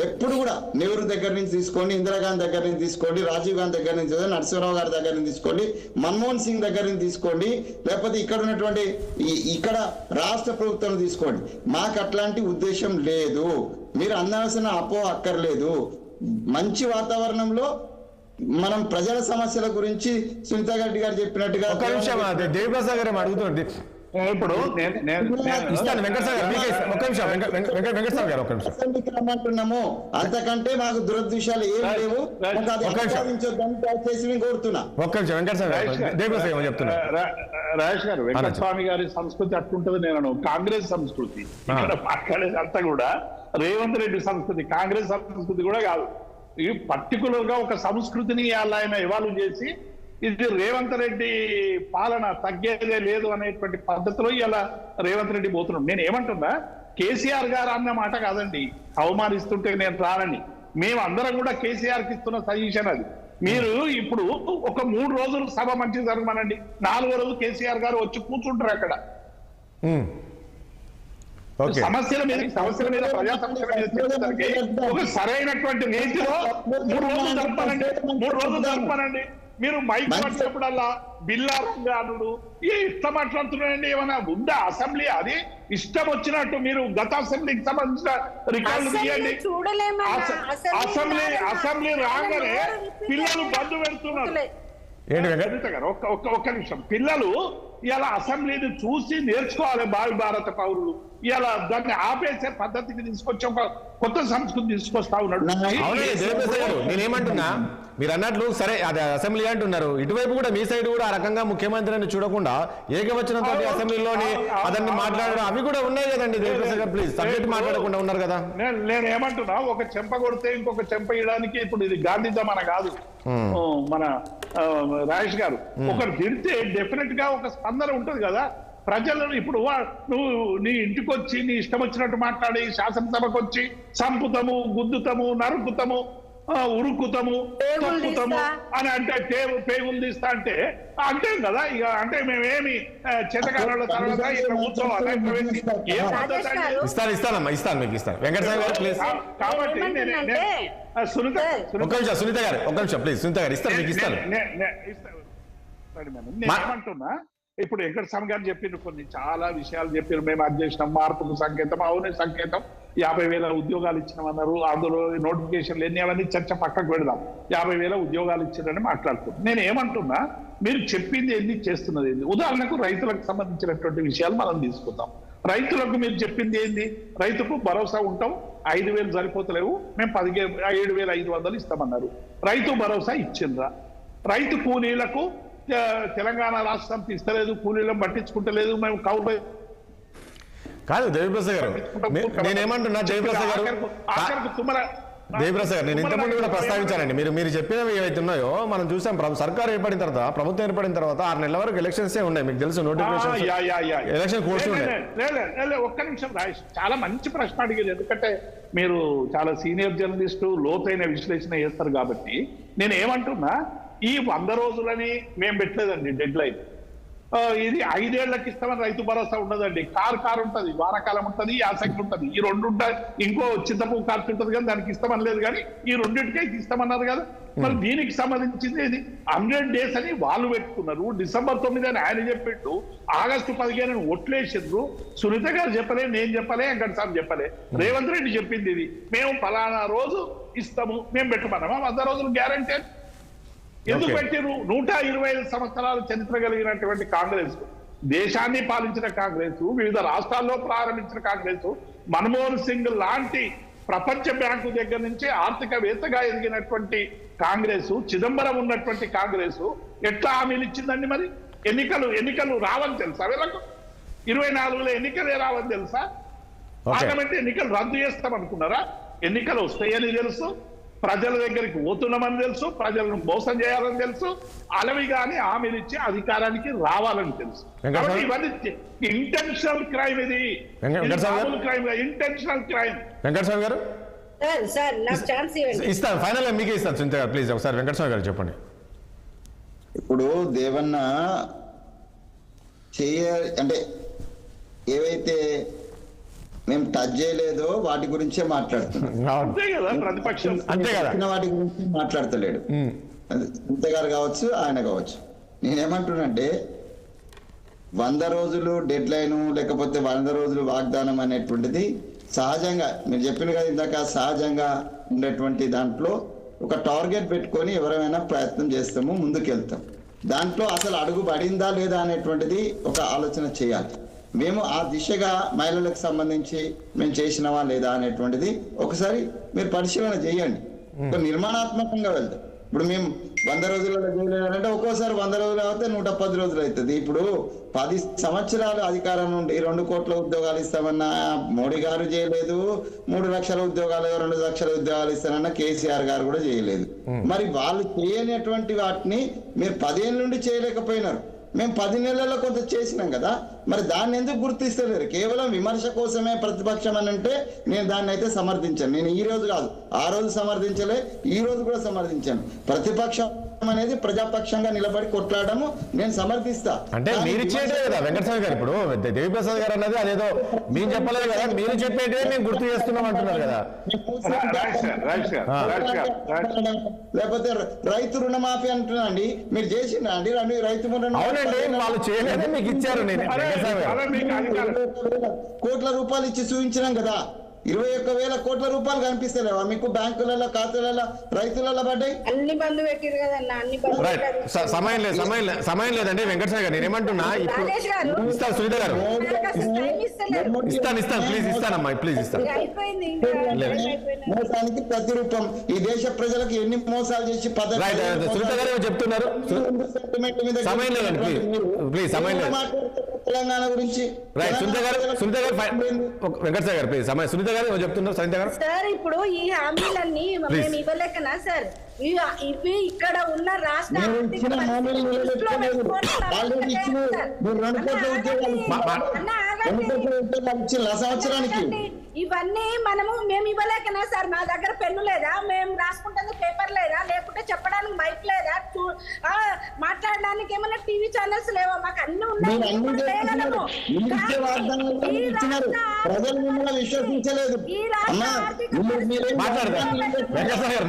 ఎప్పుడు కూడా నెహ్రూ దగ్గర నుంచి తీసుకోండి, ఇందిరాగాంధీ దగ్గర నుంచి తీసుకోండి, రాజీవ్ గాంధీ దగ్గర నుంచి తీసుకోండి, నరసింహరావు గారి దగ్గర నుంచి తీసుకోండి, మన్మోహన్ సింగ్ దగ్గర నుంచి తీసుకోండి, లేకపోతే ఇక్కడ ఉన్నటువంటి ఇక్కడ రాష్ట్ర ప్రభుత్వం తీసుకోండి. మాకు అట్లాంటి ఉద్దేశం లేదు. మీరు అన్నాల్సిన అపోహ అక్కర్లేదు. మంచి వాతావరణంలో మనం ప్రజల సమస్యల గురించి సునీత రెడ్డి గారు చెప్పినట్టుగా ఒక నిమిషం దేవిప్రసాద్ గారు అడుగుతుంది. ఇప్పుడు ఇస్తాను వెంకటేశ్వర గారు ఒక్క నిమిషం. వెంకటేశ్వర గారు ఒక్క నిమిషం. అసెంబ్లీకి రమ్మంటున్నాము, అంతకంటే మాకు దురదృశ్యాలు ఏం లేవు. కోరుతున్నా ఒక్క నిమిషం వెంకటేశ్వర గారు దేవిప్రసాద్ గారు చెప్తున్నారు. రాజేష్ గారు వెంకటస్వామి గారి సంస్కృతి అట్లుంటది. నేను కాంగ్రెస్ సంస్కృతి ఇక్కడ మాట్లాడేది అంతా కూడా రేవంత్ రెడ్డి సంస్కృతి, కాంగ్రెస్ సంస్కృతి కూడా కాదు. ఈ పర్టికులర్ గా ఒక సంస్కృతిని ఆయన ఇవాల్వ్ చేసి ఇది రేవంత్ రెడ్డి పాలన తగ్గేదే లేదు అనేటువంటి పద్ధతిలో ఇలా రేవంత్ రెడ్డి పోతున్నాడు. నేను ఏమంటున్నా, కేసీఆర్ గారు అన్న మాట కాదండి అవమానిస్తుంటే నేను రానని. మేము అందరం కూడా కేసీఆర్ కి ఇస్తున్న సజెషన్ అది. మీరు ఇప్పుడు ఒక 3 రోజులు సభ మంచిది జరగమనండి, 4వ రోజు కేసీఆర్ గారు వచ్చి కూర్చుంటారు అక్కడ. సమస్యల మీద ప్రజా సమస్యల మీద చర్చించడానికి ఒక సరైనటువంటి నీతిలో 3 రోజులు జరపనండి. మీరు మైక్ వచ్చినప్పుడల్లా బిల్లారంగానుడు ఇట్లా మాట్లాడుతున్నారండి. ఏమైనా ఉందా అసెంబ్లీ? అది ఇష్టం వచ్చినట్టు మీరు గత అసెంబ్లీకి సంబంధించిన రికార్డులు తీయండి. అసెంబ్లీ రాగానే పిల్లలు బంధు పెడుతున్నారు. ఒక్క నిమిషం. పిల్లలు ఇలా అసెంబ్లీని చూసి నేర్చుకోవాలి భావి భారత పౌరులు. ఇలా దాన్ని ఆపేసే పద్ధతికి తీసుకొచ్చి ఒక కొత్త సంస్కృతి తీసుకొస్తా ఉన్నాడు. నేనేమంటున్నా, మీరు అన్నట్లు సరే అది అసెంబ్లీ అంటున్నారు, ఇటువైపు కూడా మీ సైడ్ కూడా ఆ రకంగా ముఖ్యమంత్రిని చూడకుండా ఏకవచనంతో అసెంబ్లీలోని అదన్ని మాట్లాడడం అవి కూడా ఉన్నాయి కదండి. దేవప్రసాద్ గారు ప్లీజ్ సబ్జెక్ట్ మాట్లాడకుండా ఉన్నారు కదా. నేను ఏమంటున్నా, ఒక చెంప కొడితే ఇంకొక చెంప ఇవ్వడానికి ఇప్పుడు ఇది గాంధీ జమానా కాదు. మన రాజేష్ గారు ఒకరు తిడితే డెఫినెట్ గా ఒక స్పందన ఉంటుంది కదా ప్రజలను. ఇప్పుడు నువ్వు నీ ఇంటికి వచ్చి నీ ఇష్టం వచ్చినట్టు మాట్లాడి శాసనసభకు వచ్చి సంపుతము, గుద్దుతము, నరుకుతము, ఉరుకుతము, తొక్కుతము అని అంటే పేగులు తీస్తా అంటే అంటే కదా. ఇక అంటే మేమేమి చేతకాల తర్వాత ఇక్కడ కూర్చోవాలి. ఇస్తాను మీకు ఇస్తాను వెంకటస్వామి గారు ప్లీజ్. కాబట్టి సునీత గారు ఒక్క నిమిషం ప్లీజ్. సునీత గారు ఇస్తాను మీకు ఇస్తాను. నేనేమంటున్నా, ఇప్పుడు వెంకటస్వామి గారు చెప్పిన కొన్ని చాలా విషయాలు చెప్పారు. మేము అది చేసినాం, మార్పుకు సంకేతం, అవునే సంకేతం, 50,000 ఉద్యోగాలు ఇచ్చినామన్నారు. అందులో నోటిఫికేషన్లు ఎన్ని అవన్నీ చర్చ పక్కకు పెడదాం. 50,000 ఉద్యోగాలు ఇచ్చారని మాట్లాడుతున్నాం. నేను ఏమంటున్నా, మీరు చెప్పింది ఏంది, చేస్తున్నది ఏంది? ఉదాహరణకు రైతులకు సంబంధించినటువంటి విషయాలు మనం తీసుకుందాం. రైతులకు మీరు చెప్పింది ఏంది? రైతుకు భరోసా ఉంటాం, 5,000 సరిపోతలేవు, మేము 7,500 ఇస్తామన్నారు. రైతు భరోసా ఇచ్చిండ్రా? రైతు కూలీలకు తెలంగాణ రాష్ట్రం ఇస్తలేదు, కూలీలను పట్టించుకుంటలేదు, మేము కౌలు కాదు. దేవిప్రసాద్ గారు నేనేమంటున్నా, దేవిప్రసాద్ గారు నేను ఇంతకుముందు కూడా ప్రస్తావించానండి. మీరు చెప్పినవి ఏవైతే ఉన్నాయో మనం చూసాం. సర్కార్ ఏర్పడిన తర్వాత, ప్రభుత్వం ఏర్పడిన తర్వాత 6 నెలల వరకు ఎలక్షన్స్ ఉన్నాయి. మీకు తెలుసు, నోటిఫికేషన్ ఎలక్షన్ కోర్సు ఉన్నాయి. ఒక్క నిమిషం రాజేష్, చాలా మంచి ప్రశ్న అడిగేది. ఎందుకంటే మీరు చాలా సీనియర్ జర్నలిస్టు, లోతైన విశ్లేషణ చేస్తారు కాబట్టి నేను ఏమంటున్నా, ఈ 100 రోజులని మేము పెట్టలేదండి డెడ్ లైన్. ఇది 5 ఏళ్లకి ఇస్తామని రైతు భరోసా ఉండదండి. కారు ఉంటది, వానాకాలం ఉంటది, యాసంగి ఉంటది. ఈ 2 ఉంటాయి. ఇంకో చింతపు ఖర్చు ఉంటది కానీ దానికి ఇస్తామని లేదు. కానీ ఈ 2టికే ఇస్తామన్నారు కదా. మరి దీనికి సంబంధించింది ఇది 100 days అని వాళ్ళు పెట్టుకున్నారు. డిసెంబర్ 9 అని ఆయన చెప్పిండు. ఆగస్టు 15 ఒట్లేసిండ్రు. సునీత గారు చెప్పలే, నేను చెప్పలే, వెంకటస్వామి చెప్పలే, రేవంత్ రెడ్డి చెప్పింది ఇది. మేము ఫలానా రోజు ఇస్తాము, మేము పెట్టమన్నామా 100 రోజులు గ్యారంటీ. ఎందుకు పెట్టిరు? 125 సంవత్సరాల చరిత్ర కలిగినటువంటి కాంగ్రెస్, దేశాన్ని పాలించిన కాంగ్రెస్, వివిధ రాష్ట్రాల్లో ప్రారంభించిన కాంగ్రెస్, మన్మోహన్ సింగ్ లాంటి ప్రపంచ బ్యాంకు దగ్గర నుంచి ఆర్థికవేత్తగా ఎదిగినటువంటి కాంగ్రెస్, చిదంబరం ఉన్నటువంటి కాంగ్రెస్ ఎట్లా హామీలు ఇచ్చిందండి? మరి ఎన్నికలు రావని తెలుసా వీళ్ళకు? 24లో ఎన్నికలే రావని తెలుసా? పార్లమెంట్ ఎన్నికలు రద్దు చేస్తామనుకున్నారా? ఎన్నికలు వస్తాయని తెలుసు, ప్రజల దగ్గరికి పోతున్నామని తెలుసు, ప్రజలను మోసం చేయాలని తెలుసు, అలవిగాని హామీలు ఇచ్చి అధికారానికి రావాలని తెలుసు. ఇవన్నీ ఇంటెన్షనల్ క్రైమ్. ఇది క్రైమ్, ఇంటెన్షనల్ క్రైమ్. వెంకటస్వామి గారు సార్ నాకు ఛాన్స్ ఇవ్వండి. ఇస్తాను, ఫైనల్ మీకే ఇస్తాను సునీత గారు. ప్లీజ్ ఒకసారి వెంకటస్వామి గారు చెప్పండి. ఇప్పుడు దేవన్న అంటే ఏవైతే మేము టచ్ చేయలేదో వాటి గురించే మాట్లాడుతున్నాం. అంతే కదా, ప్రతిపక్షం అంతే కదా, వాటి గురించి మాట్లాడతలేడు. సునీత గారు కావచ్చు, ఆయన కావచ్చు. నేనేమంటున్నానంటే 100 రోజులు డెడ్ లైన్ లేకపోతే 100 రోజులు వాగ్దానం అనేటువంటిది సహజంగా మీరు చెప్పిన కదా ఇందాక, సహజంగా ఉండేటువంటి దాంట్లో ఒక టార్గెట్ పెట్టుకొని ఎవరైనా ప్రయత్నం చేస్తాము, ముందుకెళ్తాం. దాంట్లో అసలు అడుగు పడిందా లేదా అనేటువంటిది ఒక ఆలోచన చేయాలి. మేము ఆ దిశగా మహిళలకు సంబంధించి మేము చేసినవా లేదా అనేటువంటిది ఒకసారి మీరు పరిశీలన చేయండి. ఒక నిర్మాణాత్మకంగా వెళ్తాం. ఇప్పుడు మేము 100 రోజులలో చేయలేదంటే ఒక్కోసారి 100 రోజులు అయితే 110 రోజులు అవుతుంది. ఇప్పుడు 10 సంవత్సరాలు అధికారం నుండి 2 కోట్ల ఉద్యోగాలు ఇస్తామన్నా మోడీ గారు చేయలేదు, 3 లక్షల ఉద్యోగాలు 2 లక్షల ఉద్యోగాలు ఇస్తానన్నా కేసీఆర్ గారు కూడా చేయలేదు. మరి వాళ్ళు చేయనటువంటి వాటిని మీరు 10 ఏళ్ళ నుండి చేయలేకపోయినారు. మేము 10 నెలల్లో కొంత చేసినాం కదా, మరి దాన్ని ఎందుకు గుర్తిస్తలేరు? కేవలం విమర్శ కోసమే ప్రతిపక్షం అని అంటే నేను దాన్ని అయితే సమర్థించాను. నేను ఈ రోజు కాదు, ఆ రోజు సమర్థించలే, ఈ రోజు కూడా సమర్థించాను. ప్రతిపక్షం అనేది ప్రజాపక్షంగా నిలబడి కొట్లాడము నేను సమర్థిస్తా. అంటే మీరు ఇచ్చేదే కదా వెంకటస్వామి గారు. ఇప్పుడు దేవిప్రసాద్ గారు అన్నది అదేదో మేము చెప్పలేదు కదా, మీరు చెప్పేదే మేము గుర్తు చేస్తున్నాం అంటున్నారు కదా. లేకపోతే రైతు రుణమాఫీ అంటున్నాండి, మీరు చేసిండ్రా అండి రైతు రుణమాఫీ? అవునండి, వాళ్ళు చేయలేదే మీకు ఇచ్చారు. నేను కోట్ల రూపాయలు ఇచ్చి చూపించినాం కదా. 21,000 కోట్ల రూపాయలు కనిపిస్తలేవా మీకు బ్యాంకులలో, ఖాతాలలో, రైతులలో పడ్డాయి? అన్ని బంధు పెట్టిరు కదన్న, అన్ని బంధు పెట్టారు. సమయం లేదండి వెంకటస్వామి గారు. నేను ఏమంటున్నా, ఇప్పుడు ఇస్తాను సునీత గారు, ఇస్తాను ప్లీజ్, ఇస్తానమ్మా ప్లీజ్ ఇస్తాను. మోసానికి ప్రతిరూపం ఈ దేశ ప్రజలకు ఎన్ని మోసాలు చేసి సునీత గారు చెప్తున్నారు. సమయం లేదండి ప్లీజ్, సమయం లేదు. తెలంగాణ గురించి సునీత గారు వెంకటస్వామి గారు ప్లీజ్, సునీత గారు చెప్తున్నారు. సునీత గారు సార్, ఇప్పుడు ఈ హామీలన్నీ మేము ఇవ్వలేకనా సార్? ఇవి ఇక్కడ ఉన్న రాష్ట్ర సంవత్సరానికి ఇవన్నీ మేము ఇవ్వలేకనా సార్? మా దగ్గర పెన్ను లేదా? మేము రాసుకుంటే పేపర్ లేదా? లేకుంటే చెప్పడానికి మైక్ లేదా? మాట్లాడడానికి ఏమన్నా టీవీ ఛానల్స్ లేవా? మాకు అన్ని ఉన్నాయి. ప్రజలు మిమ్మల్ని విశ్వసించలేదు. మాట్లాడదాం వెంకటస్వామి గారు,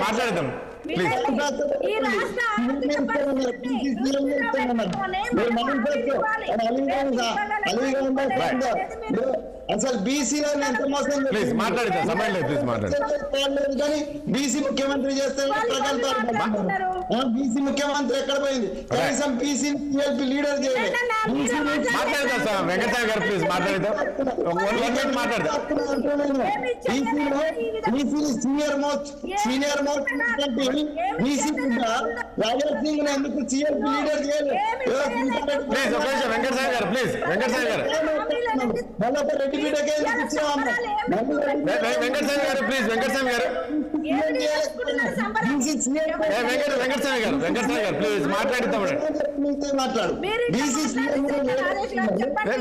మాట్లాడదాం ప్లీజ్. అసలు బీసీలో ఎంత మోసం ప్లీజ్ మాట్లాడతాం, సమయం లేదు ప్లీజ్ మాట్లాడలేదు. కానీ బీసీ ముఖ్యమంత్రి చేస్తే బీసీ ముఖ్యమంత్రి ఎక్కడ పోయింది? కనీసం బీసీ లీడర్ చేయలేదు. మాట్లాడతాం సార్ వెంకటస్వామి గారు ప్లీజ్ మాట్లాడతాం, మాట్లాడతాం. Senior most BC Rajesh Singh ఎందుకు సీఎం లీడర్ చేయలేదు? ప్లీజ్ ఒక నిమిషం వెంకటస్వామి గారు, ప్లీజ్ వెంకటస్వామి గారు, రెడ్డి బిడ్డకే వెంకటస్వామి గారు ప్లీజ్, వెంకటస్వామి గారు, వెంకటస్వామి గారు ప్లీజ్ మాట్లాడుతాం. మాట్లాడు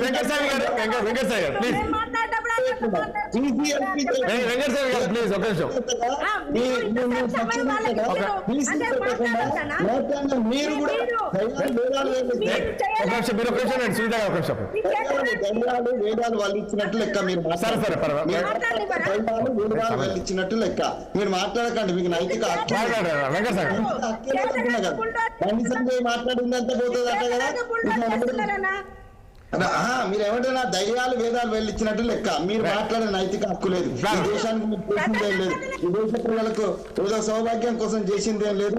వెంకటస్వామి గారు ప్లీజ్, వెంకట్ సార్ గారు ప్లీజ్ ఒక నిమిషం. మీరు కూడా ఒక నిమిషం మీరు ఒక నిమిషం అండి సునీత గారు ఒక నిమిషం. వేదాలు వాళ్ళు ఇచ్చినట్టు లెక్క మీరు సరే సరే వేదాలు వాళ్ళు ఇచ్చినట్టు లెక్క మీరు మాట్లాడకండి. మీకు నైతిక వెంకట్ సార్ మాట్లాడిందంతా పోతుంది అట్ట కదా. మీరు ఏమంటారా దయ్యాలు వేదాలు వెళ్ళిచ్చినట్టు లెక్క. మీరు మాట్లాడే నైతిక హక్కు లేదు. ఈ దేశానికి మీరు చేసిందేం లేదు. ఈ దేశ ప్రజలకు ఏదో సౌభాగ్యం కోసం చేసిందేం లేదు.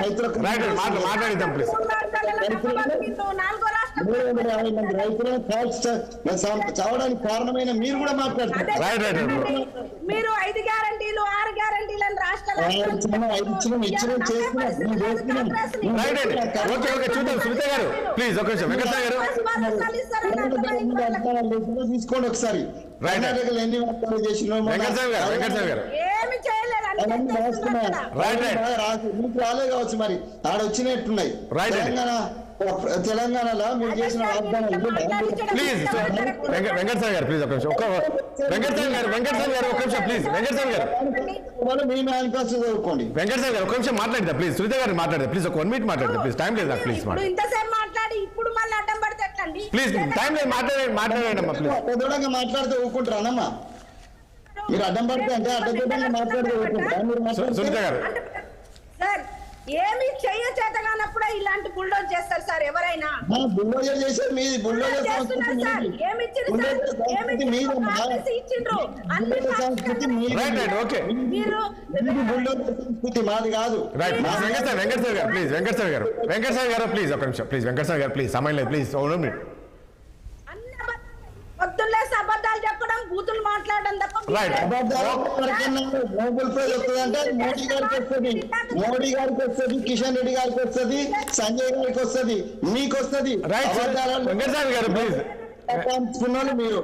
రైతులకు చావడానికి కారణమైన మీరు కూడా మాట్లాడతారు. మీరు 5 గ్యారంటీలు 6 గ్యారంటీలు అని రాష్ట్రాలు ప్లీజ్ ఒక నిమిషం వెంకట్ సార్ గారు తీసుకోండి ఒకసారి. కర్ణాటకలో ఎన్ని వాగ్దానాలు చేసినా వెంకట్ సార్ గారు ఏమి చేయలేదు. మీకు రాలే కావచ్చు మరి ఆడ వచ్చినట్టున్నాయి. తెలంగాణలో మీరు చేసిన వాగ్దానాలు ప్లీజ్ వెంకట్ సార్ గారు ప్లీజ్ ఒక నిమిషం వెంకట్ సార్ గారు ఒక నిమిషం ప్లీజ్ వెంకట్ సార్ గారు మీ మేనిఫెస్టో చదువుకోండి. వెంకట్ సార్ గారు ఒక నిమిషం మాట్లాడతా ప్లీజ్. సునీత గారు మాట్లాడతా ప్లీజ్ ఒక 1 minute మాట్లాడతా ప్లీజ్. టైం లేదు నాకు ప్లీజ్ ఇంతసేపు మాట్లాడి ఇప్పుడు మళ్ళీ అడ్డం పడితే ఎట్లండి? ప్లీజ్ టైం లేదు మాట్లాడండి అమ్మా ప్లీజ్. పెద్దోడంగా మాట్లాడితే ఊరుకుంటారానమ్మా? మీరు అడ్డం పడితే అంటే అడ్డగడ్డంగా మాట్లాడితే ఊరుకుంటారా? మీరు సునీత గారు సార్ ఏమి చెయ్య చేతగానప్పుడే ఇలాంటి బుల్డోజ్ చేస్తారు సార్ ఎవరైనా. బుల్డోజర్ చేశారు మీది. బుల్డోజర్ సంస్కృతి మాది కాదు. వెంకట్ సార్ గారు ప్లీజ్ వెంకట్ సార్ గారు ప్లీజ్ ఒక నిమిషం ప్లీజ్ వెంకట్ సార్ గారు ప్లీజ్ సమయం లేదు ప్లీజ్. పొద్దున్నే అబద్ధాలు చెప్పడం బూతులు మాట్లాడడం తప్ప నోబెల్ ప్రైజ్ వస్తుందంటే మోడీ గారికి వస్తుంది, మోడీ గారికి వస్తుంది, కిషన్ రెడ్డి గారికి వస్తుంది, సంజయ్ గారికి వస్తుంది, మీకు వస్తుంది. వెంకట్ సార్ గారు ప్లీజ్ మీరు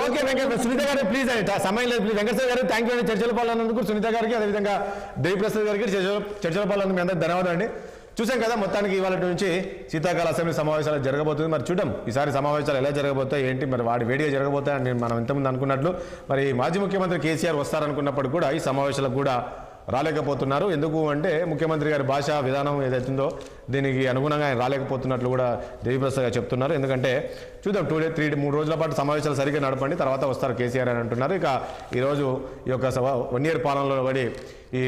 ఓకే వెంకట్ సునీత గారు ప్లీజ్ సమయం లేదు ప్లీజ్. వెంకట్ సార్ గారు థ్యాంక్ యూ అండి చర్చల పాలనందుకు. సునీత గారికి అదేవిధంగా దేవిప్రసాద్ గారికి చర్చల పాలనందుకు మీ అందరికీ ధన్యవాదాలు అండి. చూసాం కదా మొత్తానికి ఇవాళ నుంచి శీతాకాల అసెంబ్లీ సమావేశాలు జరగబోతుంది. మరి చూద్దాం ఈసారి సమావేశాలు ఎలా జరగబోతాయి ఏంటి మరి వాడి వేడిగా జరగబోతాయని మనం ఇంతకుముందు అనుకున్నట్లు మరి మాజీ ముఖ్యమంత్రి కేసీఆర్ వస్తారనుకున్నప్పుడు కూడా ఈ సమావేశాలకు కూడా రాలేకపోతున్నారు. ఎందుకు అంటే ముఖ్యమంత్రి గారి భాషా విధానం ఏదైతుందో దీనికి అనుగుణంగా ఆయన రాలేకపోతున్నట్లు కూడా దేవిప్రసాద్ గారు చెప్తున్నారు. ఎందుకంటే చూద్దాం 3 రోజుల పాటు సమావేశాలు సరిగ్గా నడపండి తర్వాత వస్తారు కేసీఆర్ అని అంటున్నారు. ఇక ఈరోజు ఈ యొక్క 1 year పాలనలో పడి ఈ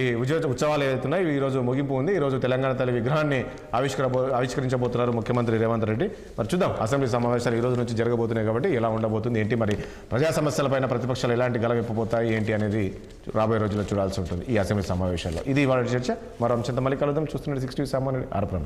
ఉత్సవాలు ఏదైతున్నాయి ఈరోజు ముగింపు ఉంది. ఈరోజు తెలంగాణ తల్లి విగ్రహాన్ని ఆవిష్కరించబోతున్నారు ముఖ్యమంత్రి రేవంత్ రెడ్డి. మరి చూద్దాం అసెంబ్లీ సమావేశాలు ఈ రోజు నుంచి జరగబోతున్నాయి కాబట్టి ఎలా ఉండబోతుంది ఏంటి మరి ప్రజా సమస్యలపైన ప్రతిపక్షాలు ఎలాంటి గలవిప్పబోతాయి ఏంటి అనేది రాబోయే రోజుల్లో చూడాల్సి ఉంటుంది ఈ అసెంబ్లీ సమావేశాల్లో. ఇది ఇవాళ చర్చ. మరో అంశంతో మళ్ళీ కలుద్దాం. చూస్తున్నట్టు 60 సామాన్యుడి ఆర్పణ.